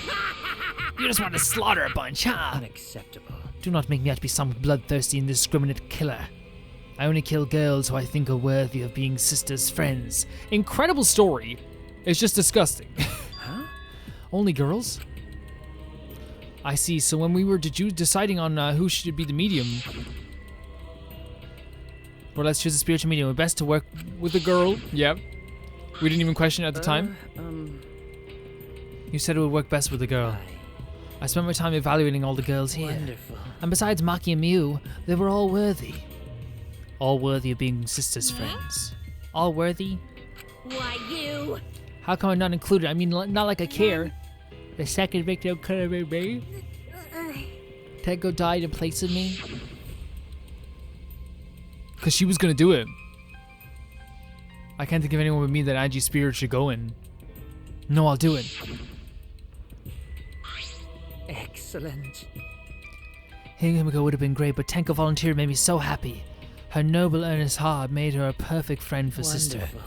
K: You just want to slaughter a bunch, huh?
B: Unacceptable.
K: Do not make me out to be some bloodthirsty, indiscriminate killer. I only kill girls who I think are worthy of being sisters' friends.
A: Incredible story. It's just disgusting.
B: Huh?
K: Only girls? I see. So when we were deciding on who should be the medium,
A: Well, let's choose a spiritual medium. We're best to work with a girl. Yep. We didn't even question it at the time.
K: you said it would work best with a girl. I spent my time evaluating all the girls here.
B: Wonderful.
K: And besides Maki and Miu, they were all worthy. All worthy of being sisters' friends. All worthy?
E: Why you?
K: How come I'm not included? I mean, not like I care. The second victim could have been me. Tenko died in place of me.
A: Because she was going to do it. I can't think of anyone with me that Angie's spirit should go in.
K: No, I'll do it.
B: Excellent.
K: Himiko would have been great, but Tenko volunteered made me so happy. Her noble, earnest heart made her a perfect friend for sister.
B: Wonderful.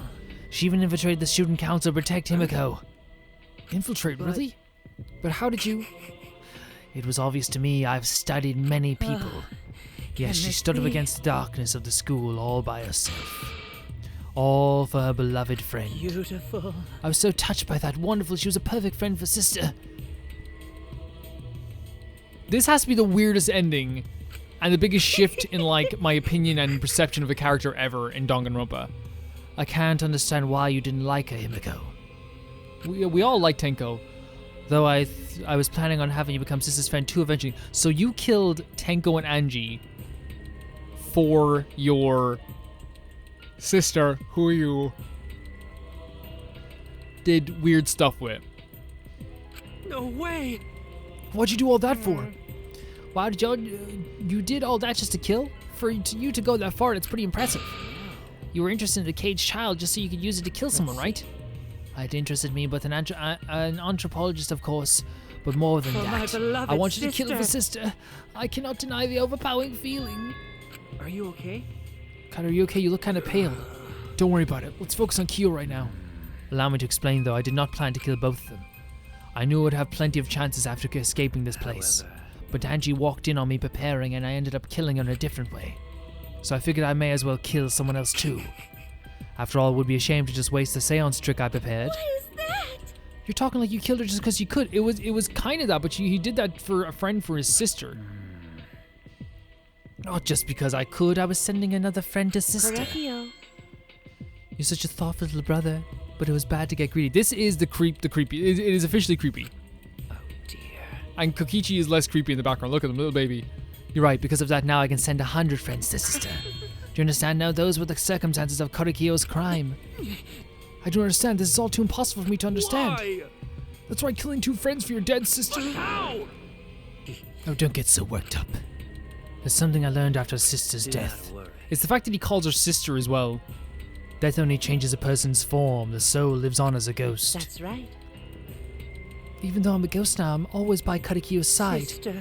K: She even infiltrated the student council to protect Himiko. Infiltrate, really? But how did you... It was obvious to me. I've studied many people. Yes, she
B: this
K: stood up
B: be?
K: against the darkness of the school all by herself. All for her beloved friend.
B: Beautiful.
K: I was so touched by that. Wonderful. She was a perfect friend for sister.
A: This has to be the weirdest ending and the biggest shift in like my opinion and perception of a character ever in Danganronpa.
K: I can't understand why you didn't like her, Himiko.
A: We all like Tenko.
K: Though I was planning on having you become sister's friend too eventually.
A: So you killed Tenko and Angie for your sister who you did weird stuff with.
B: No way.
K: What'd you do all that for? Why did you did all that just to kill? For you to go that far, it's pretty impressive. You were interested in a caged child just so you could use it to kill someone, right? It interested me, but an anthropologist, of course. But more than
B: For my
K: that,
B: beloved
K: I want you to kill her for
B: sister.
K: sister. I cannot deny the overpowering feeling.
B: Are you okay?
K: Kyle, are you okay? You look kind of pale. Don't worry about it. Let's focus on Kyo right now. Allow me to explain, though. I did not plan to kill both of them. I knew I would have plenty of chances after escaping this place. But Angie walked in on me preparing, and I ended up killing her in a different way. So I figured I may as well kill someone else too. After all, it would be a shame to just waste the seance trick I prepared.
E: What is that?
K: You're talking like you killed her just because you could.
A: It was kind of that, but he did that for a friend for his sister.
K: Not just because I could. I was sending another friend to sister.
D: Korekio.
K: You're such a thoughtful little brother, but it was bad to get greedy.
A: This is the creepy. It is officially creepy.
B: Oh dear.
A: And Kokichi is less creepy in the background. Look at him, little baby.
K: You're right, because of that now I can send 100 friends to sister. Do you understand now? Those were the circumstances of Korekiyo's crime. I don't understand. This is all too impossible for me to understand.
G: Why?
K: That's right, killing 2 friends for your dead sister.
G: But how?
K: Oh, don't get so worked up. There's something I learned after sister's death.
A: It's the fact that he calls her sister as well.
K: Death only changes a person's form. The soul lives on as a ghost.
B: That's right.
K: Even though I'm a ghost now, I'm always by Korekiyo's side.
B: Sister.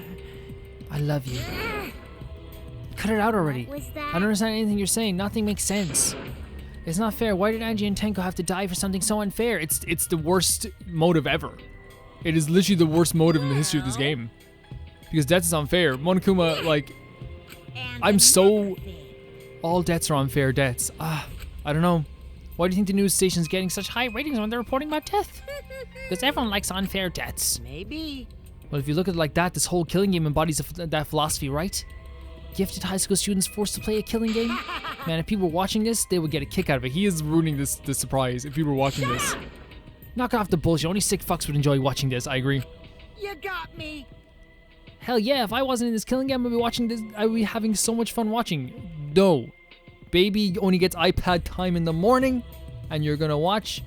K: I love you. Cut it out already.
E: What was that?
K: I don't understand anything you're saying. Nothing makes sense. It's not fair. Why did Angie and Tenko have to die for something so unfair?
A: It's the worst motive ever. It is literally the worst motive in the history of this game. Because death is unfair. Monokuma, like, I'm so... All deaths are unfair deaths. I don't know. Why do you think the news station's getting such high ratings when they're reporting about death? Because everyone likes unfair deaths.
B: Maybe.
A: Well, if you look at it like that, this whole killing game embodies that philosophy, right? Gifted high school students forced to play a killing game? Man, if people were watching this, they would get a kick out of it. He is ruining this surprise if people were watching this. Knock off the bullshit. Only sick fucks would enjoy watching this, I agree.
B: You got me.
A: Hell yeah, if I wasn't in this killing game, I'd be watching this. I'd be having so much fun watching. No. Baby only gets iPad time in the morning, and you're gonna watch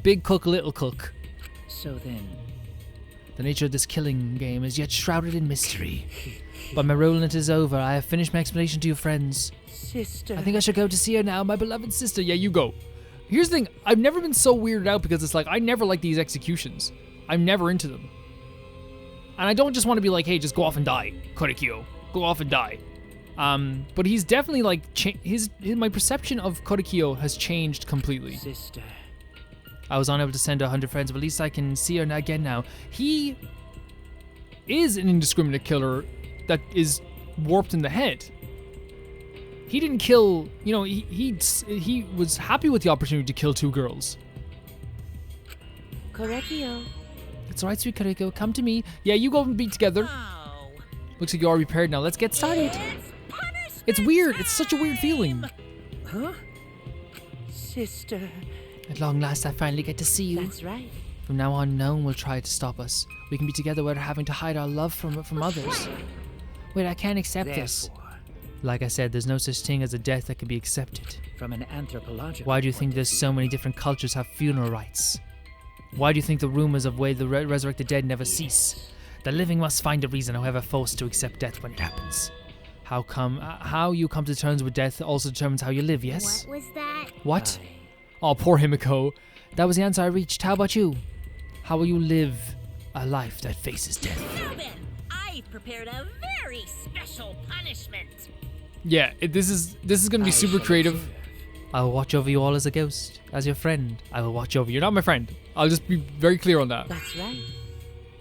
A: Big Cook, Little Cook.
B: So then,
K: The nature of this killing game is yet shrouded in mystery. But my role in it is over. I have finished my explanation to your friends.
B: sister.
K: I think I should go to see her now, my beloved sister.
A: Yeah, you go. Here's the thing. I've never been so weirded out because it's like, I never like these executions. I'm never into them. And I don't just want to be like, hey, just go off and die, Korekiyo. Go off and die. But he's definitely like, my perception of Korekiyo has changed completely.
B: Sister.
K: I was unable to send 100 friends, but at least I can see her again now.
A: He is an indiscriminate killer that is warped in the head. He didn't kill, you know, he was happy with the opportunity to kill 2 girls.
D: Korekiyo.
K: It's alright, sweet Korekiyo. Come to me.
A: Yeah, you go and be together.
D: Oh.
A: Looks like you are prepared now. Let's get started. It's weird. It's such a weird feeling.
B: Huh? Sister.
K: At long last, I finally get to see you.
B: That's right.
K: From now on, no one will try to stop us. We can be together without having to hide our love from others. Wait, I can't accept this.
B: Therefore,
K: Like I said, there's no such thing as a death that can be accepted.
B: from an anthropological
K: Why do you
B: point
K: think
B: of
K: there's
B: view,
K: so many different cultures have funeral rites? Why do you think the rumors of way the resurrected dead never cease? The living must find a reason, however forced to accept death when it happens. How you come to terms with death also determines how you live, yes?
E: What was that?
K: What?
A: Oh, poor Himiko.
K: That was the answer I reached. How about you? How will you live a life that faces death?
L: Now then, I've prepared a very special punishment.
A: Yeah, this is going to be super creative.
K: I will watch over you all as a ghost. As your friend, I will watch over you.
A: You're not my friend. I'll just be very clear on that.
B: That's right.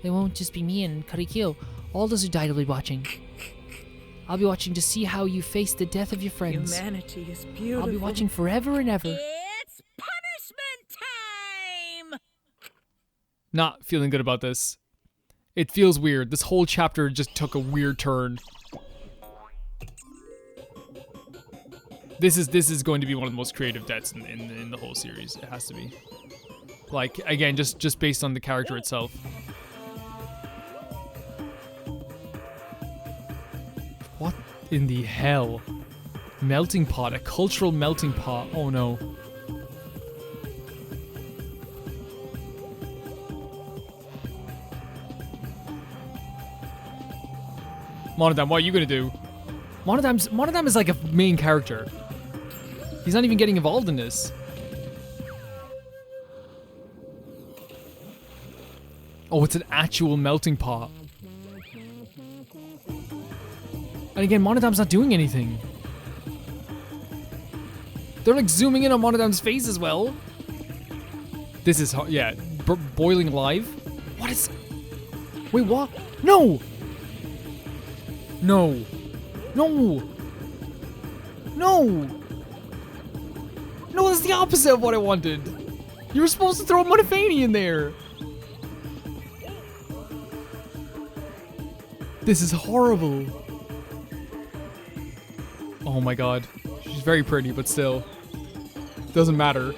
K: It won't just be me and Korekiyo. All those who died will be watching. I'll be watching to see how you face the death of your friends.
B: Humanity is beautiful.
K: I'll be watching forever and ever.
L: It's punishment time!
A: Not feeling good about this. It feels weird. This whole chapter just took a weird turn. This is going to be one of the most creative deaths in the whole series. It has to be. Like, again, just based on the character itself. What in the hell? Melting pot, a cultural melting pot. Oh no. Monodam, what are you gonna do? Monodam is like a main character. He's not even getting involved in this. Oh, it's an actual melting pot. And again, Monodam's not doing anything. They're like zooming in on Monodam's face as well. This is, yeah, boiling alive. What is... Wait, what? No! No. No! No! No, that's the opposite of what I wanted. You were supposed to throw a Monofani in there. This is horrible. Oh my god. She's very pretty, but still. Doesn't matter.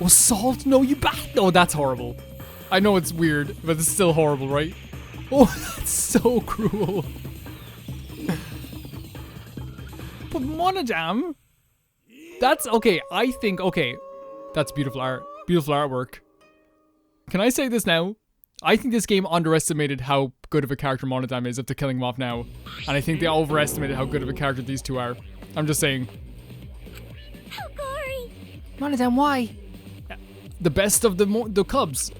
A: Oh, salt? No, you bat. No, that's horrible. I know it's weird, but it's still horrible, right? Oh, that's so cruel. But Monodam, that's okay. I think okay, that's beautiful art, beautiful artwork. Can I say this now? I think this game underestimated how good of a character Monodam is after killing him off now, and I think they overestimated how good of a character these two are. I'm just saying.
E: How gory!
K: Monodam, why?
A: The best of the cubs.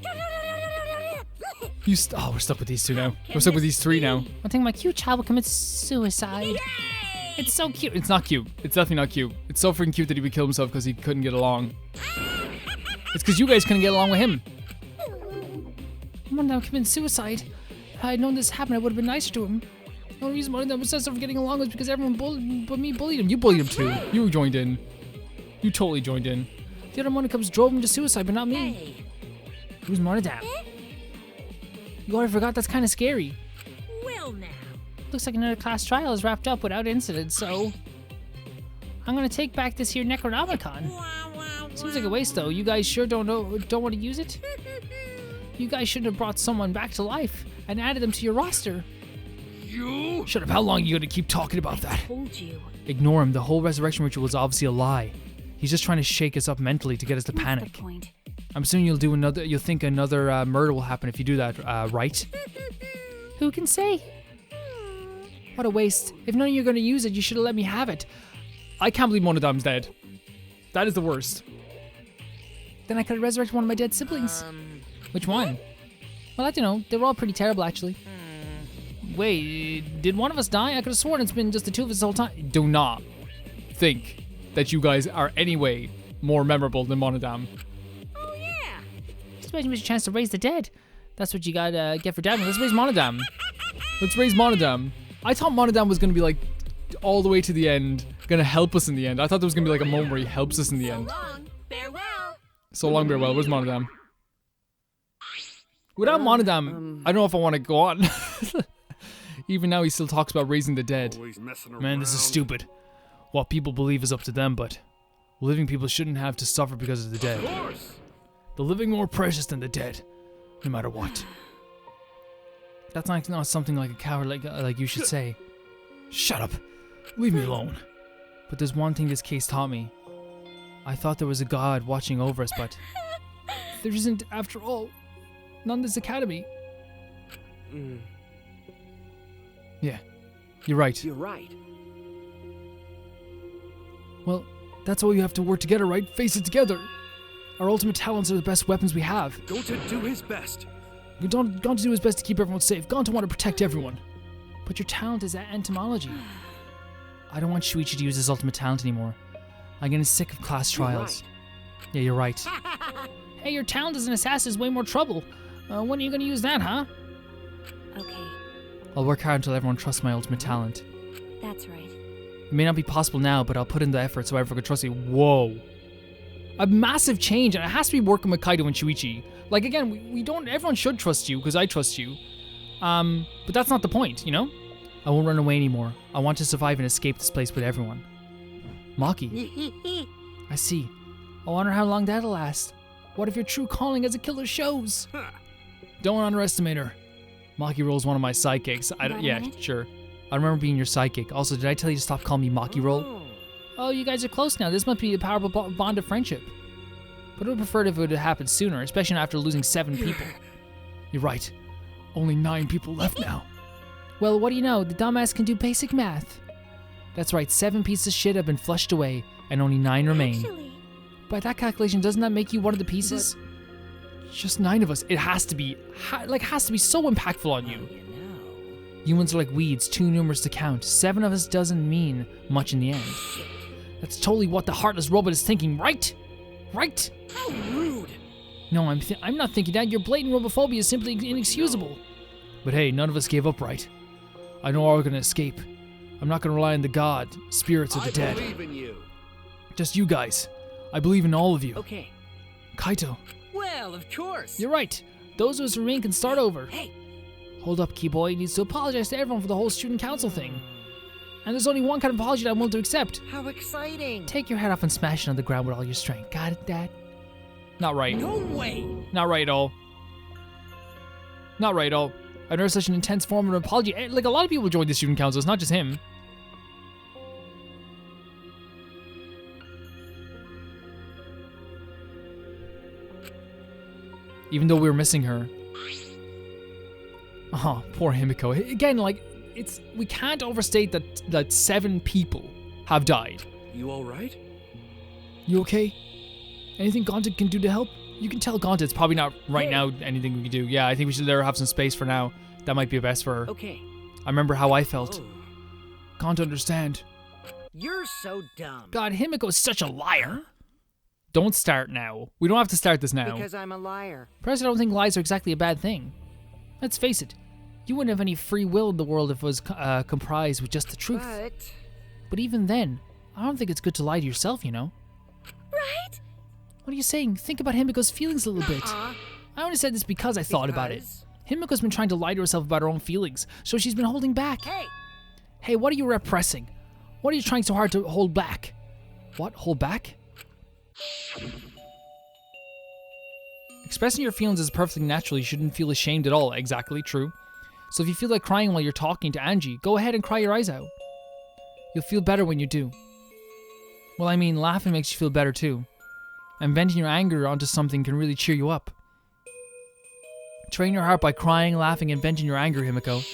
A: Oh, we're stuck with these two now. We're stuck with these three now.
K: I think my cute child will commit suicide.
A: It's so cute. It's not cute. It's definitely not cute. It's so freaking cute that he would kill himself because he couldn't get along. It's because you guys couldn't get along with him.
K: Monodam committed suicide. If I had known this happened, I would have been nicer to him. The only reason Monodam was obsessed over getting along was because everyone but me bullied him.
A: You bullied him too. You joined in. You totally joined in.
K: The other Monodams drove him to suicide, but not me. Who's Monodam? You already forgot? That's kind of scary.
L: Well now.
K: Looks like another class trial is wrapped up without incident, so I'm gonna take back this here Necronomicon. Seems like a waste though. You guys sure don't want to use it? You guys shouldn't have brought someone back to life and added them to your roster.
G: You?
A: Shut up. How long are you gonna keep talking about that?
L: Told you.
K: Ignore him. The whole resurrection ritual is obviously a lie. He's just trying to shake us up mentally to get us to panic.
D: The point.
K: I'm assuming you'll think another murder will happen if you do that, right? Who can say? What a waste. If none of you are going to use it, you should have let me have it.
A: I can't believe Monodam's dead. That is the worst.
K: Then I could have resurrected one of my dead siblings. Which one? Well, I don't know. They were all pretty terrible, actually. Wait, did one of us die? I could have sworn it's been just the two of us the whole time.
A: Do not think that you guys are any way more memorable than Monodam.
L: Oh yeah.
K: Just imagine there's a chance to raise the dead. That's what you gotta get for dabbing. Let's raise Monodam.
A: Let's raise Monodam. I thought Monodam was gonna be like all the way to the end, gonna help us in the end. I thought there was gonna be like a moment where he helps us in the end.
L: So long. Farewell.
A: So long, farewell. Where's Monodam? Without Monodam, I don't know if I want to go on. Even now, he still talks about raising the dead.
K: Man, this is stupid. What people believe is up to them, but living people shouldn't have to suffer because of the dead.
G: Of course.
K: The living more precious than the dead, no matter what. That's not something like a coward like you should say. Shut up. Leave me alone. But there's one thing this case taught me. I thought there was a God watching over us, but there isn't after all. Not in this academy. Yeah, you're right.
C: You're right.
K: Well, that's all you have to work together, right? Face it together. Our ultimate talents are the best weapons we have.
G: Going to do his best.
K: Gone to do his best to keep everyone safe. Gone to want to protect everyone. But your talent is entomology. I don't want Shuichi to use his ultimate talent anymore. I'm getting sick of class trials.
C: Right.
K: Yeah, you're right. Hey, your talent as an assassin is way more trouble. When are you going to use that, huh?
D: Okay,
K: I'll work hard until everyone trusts my ultimate talent.
D: that's right.
K: It may not be possible now, but I'll put in the effort so everyone can trust me. Whoa. A massive change, and it has to be working with Kaido and Shuichi. Like, again, we don't, everyone should trust you, because I trust you. But that's not the point, you know? I won't run away anymore. I want to survive and escape this place with everyone. Maki. I see. I wonder how long that'll last. What if your true calling as a killer shows? Don't underestimate her. Maki Roll's one of my sidekicks. Yeah, sure. I remember being your sidekick. Also, did I tell you to stop calling me Maki Roll? Oh, you guys are close now. This must be a powerful bond of friendship. But I would prefer it if it would have happened sooner, especially after losing 7 people. You're right. Only 9 people left now. Well, what do you know? The dumbass can do basic math. That's right, 7 pieces of shit have been flushed away, and only 9 remain.
E: Actually,
K: By that calculation, doesn't that make you one of the pieces? Just 9 of us. It has to be, has to be so impactful on you. Humans are like weeds, too numerous to count. 7 of us doesn't mean much in the end. That's totally what the heartless robot is thinking, right? Right?
L: How rude.
K: No, I'm not thinking that. Your blatant robophobia is simply inexcusable. But hey, none of us gave up, right? I know how we're gonna escape. I'm not gonna rely on the god, spirits, or the dead.
G: I believe in you.
K: Just you guys. I believe in all of you.
C: Okay.
K: Kaito,
L: Well, of course.
K: you're right. Those of us who remain can start over.
L: Hey.
K: Hold up, Keyboy. He needs to apologize to everyone for the whole student council thing. And there's only one kind of apology that I'm willing to accept.
F: How exciting!
K: Take your head off and smash it on the ground with all your strength. Got it, Dad? Not right.
L: No way.
K: Not right at all.
A: Not right, oh. I've never such an intense form of apology. Like, a lot of people joined the student council, it's not just him. Even though we were missing her. Oh, poor Himiko. Again, like, we can't overstate that 7 people have died.
I: You alright?
A: You okay? Anything Gonta can do to help? You can tell Gonta it's probably not right now anything we can do. Yeah, I think we should let her have some space for now. That might be best for her.
F: Okay.
A: I remember how I felt.
I: Oh.
A: Can't understand.
F: You're so dumb.
A: God, Himiko is such a liar. Don't start now. We don't have to start this now.
F: Because I'm a liar.
A: Perhaps I don't think lies are exactly a bad thing. Let's face it. You wouldn't have any free will in the world if it was comprised with just the truth. But even then, I don't think it's good to lie to yourself, you know?
E: Right?
A: What are you saying? Think about Himiko's feelings a little bit. I only said this because I thought about it. Himiko's been trying to lie to herself about her own feelings, so she's been holding back. Hey, what are you repressing? What are you trying so hard to hold back? What? Hold back? Expressing your feelings is perfectly natural. You shouldn't feel ashamed at all. Exactly, true. So if you feel like crying while you're talking to Angie, go ahead and cry your eyes out. You'll feel better when you do. Well, I mean, laughing makes you feel better too. And venting your anger onto something can really cheer you up. Train your heart by crying, laughing, and venting your anger, Himiko.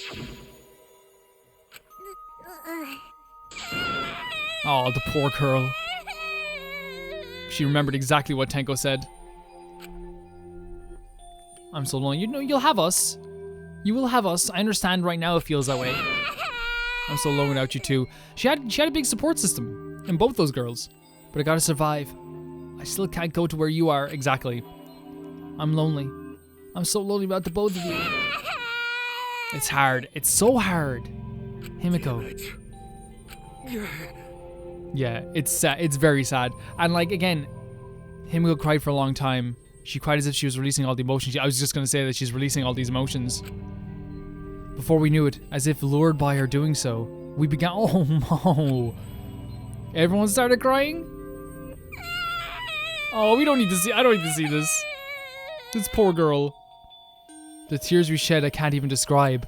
A: Oh, the poor girl. She remembered exactly what Tenko said. I'm so lonely. You know, you'll have us. You will have us. I understand right now it feels that way. I'm so lonely without you too. She had a big support system in both those girls. But I gotta survive. I still can't go to where you are exactly. I'm lonely. I'm so lonely about the both of you. It's hard. It's so hard. Himiko. Yeah, it's sad. It's very sad. And like, again, Himiko cried for a long time. She cried as if she was releasing all the emotions. I was just going to say that she's releasing all these emotions. Before we knew it, as if lured by her doing so, we began... Oh no. Everyone started crying? Oh, we don't need to see... I don't need to see this. This poor girl. The tears we shed I can't even describe.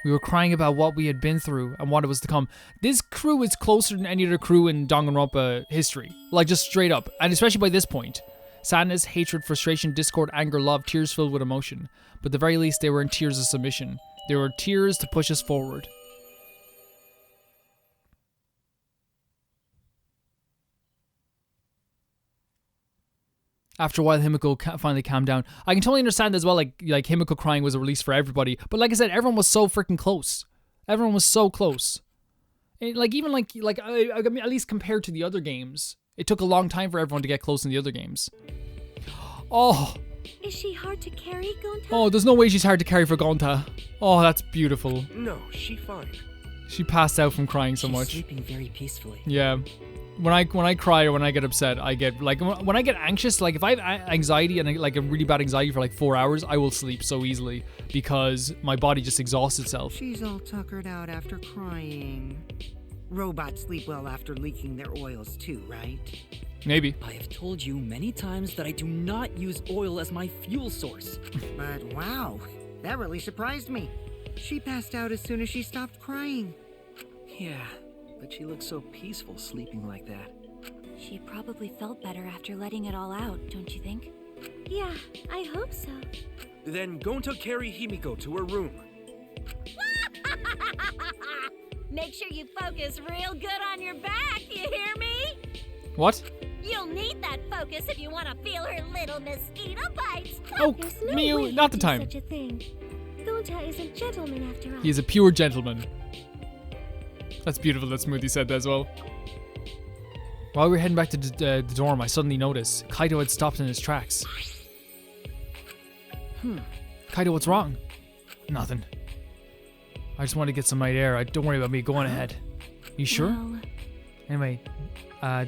A: We were crying about what we had been through and what it was to come. This crew is closer than any other crew in Danganronpa history. Like, just straight up. And especially by this point. Sadness, hatred, frustration, discord, anger, love, tears filled with emotion. But at the very least, they were in tears of submission. They were tears to push us forward. After a while, Himiko finally calmed down. I can totally understand as well, like Himiko crying was a release for everybody. But like I said, everyone was so freaking close. Everyone was so close. At least compared to the other games, it took a long time for everyone to get close in the other games. Oh.
E: Is she hard to carry, Gonta?
A: Oh, there's no way she's hard to carry for Gonta. Oh, that's beautiful.
I: No, she fine.
A: She passed out from crying so much.
H: She's sleeping very peacefully.
A: Yeah. When I cry or when I get upset, I get like when I get anxious, like if I have anxiety and like a really bad anxiety for like 4 hours, I will sleep so easily because my body just exhausts itself.
F: She's all tuckered out after crying. Robots sleep well after leaking their oils too, right?
A: Maybe.
H: I have told you many times that I do not use oil as my fuel source.
F: But wow, that really surprised me. She passed out as soon as she stopped crying.
C: Yeah, but she looks so peaceful sleeping like that.
D: She probably felt better after letting it all out, don't you think?
E: Yeah, I hope so.
I: Then Gonta carry Himiko to her room.
L: Make sure you focus real good on your back, you hear me?
A: What?
L: You'll need that focus if you want to feel her little mosquito bites.
A: Oh,
E: There's no
A: Miu,
E: way
A: not the
E: he'd do
A: time.
E: Such a thing. Gonta is a gentleman after all.
A: He is a pure gentleman. That's beautiful that Smoothie said that as well. While we were heading back to the dorm, I suddenly noticed Kaito had stopped in his tracks. Kaito, what's wrong? Nothing. I just want to get some night air. Don't worry about me. Go on ahead. You sure?
D: No.
A: Anyway,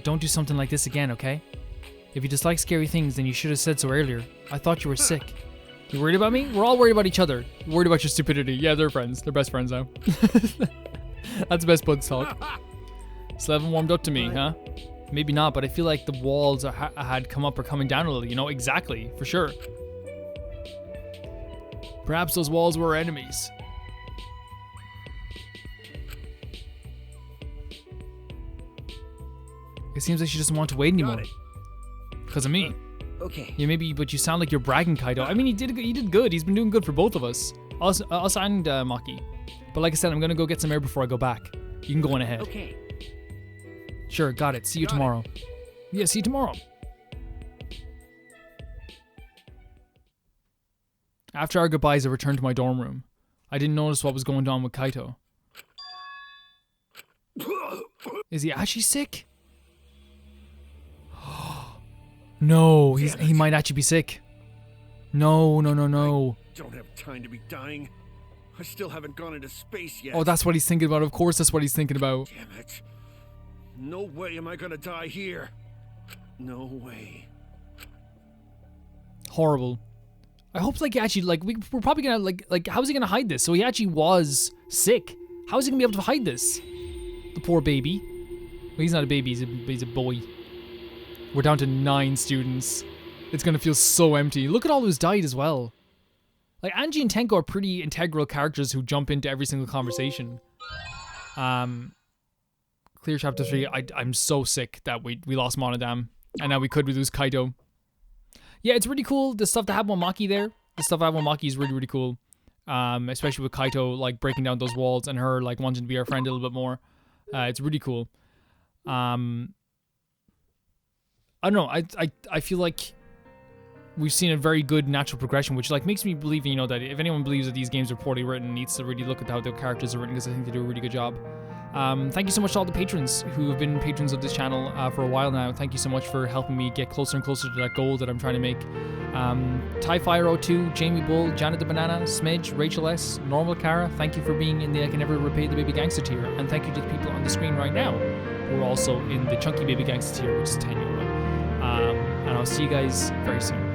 A: don't do something like this again, okay? If you dislike scary things, then you should have said so earlier. I thought you were sick. You worried about me? We're all worried about each other. Worried about your stupidity. Yeah, they're friends. They're best friends now. That's best buds talk. Still haven't warmed up to me, huh? Maybe not, but I feel like the walls had come up or coming down a little, you know? Exactly, for sure. Perhaps those walls were our enemies. It seems like she doesn't want to wait anymore. Because of me.
B: Okay.
A: Yeah, maybe, but you sound like you're bragging, Kaito. I mean, he did good. He's been doing good for both of us. Us and Maki. But like I said, I'm gonna go get some air before I go back. You can go on ahead.
B: Okay.
A: Sure, got it. See you tomorrow. Yeah, see you tomorrow. After our goodbyes, I returned to my dorm room. I didn't notice what was going on with Kaito. Is he actually sick? No, he might actually be sick. No.
G: I don't have time to be dying. I still haven't gone into space yet.
A: Oh, that's what he's thinking about. Of course, that's what he's thinking about.
G: Damn it. No way am I gonna die here. No way.
A: Horrible. I hope, like, actually, like, we're probably gonna, like, how is he gonna hide this? So he actually was sick. How is he gonna be able to hide this? The poor baby. Well, he's not a baby, he's a boy. We're down to 9 students. It's gonna feel so empty. Look at all who's died as well. Like, Angie and Tenko are pretty integral characters who jump into every single conversation. Clear chapter 3. I'm so sick that we lost Monodam. And now we could lose Kaito. Yeah, it's really cool. The stuff that happened with Maki there. The stuff that happened with Maki is really, really cool. Especially with Kaito, like, breaking down those walls and her, like, wanting to be her friend a little bit more. It's really cool. I don't know. I feel like we've seen a very good natural progression, which, like, makes me believe, you know, that if anyone believes that these games are poorly written, needs to really look at how their characters are written, because I think they do a really good job. Thank you so much to all the patrons who have been patrons of this channel for a while now. Thank you so much for helping me get closer and closer to that goal that I'm trying to make. TieFire02, Jamie Bull, Janet the Banana, Smidge, Rachel S, Normal Cara, thank you for being in the I Can Never Repay the Baby Gangster tier. And thank you to the people on the screen right now who are also in the Chunky Baby Gangster tier, which is €10. And I'll see you guys very soon.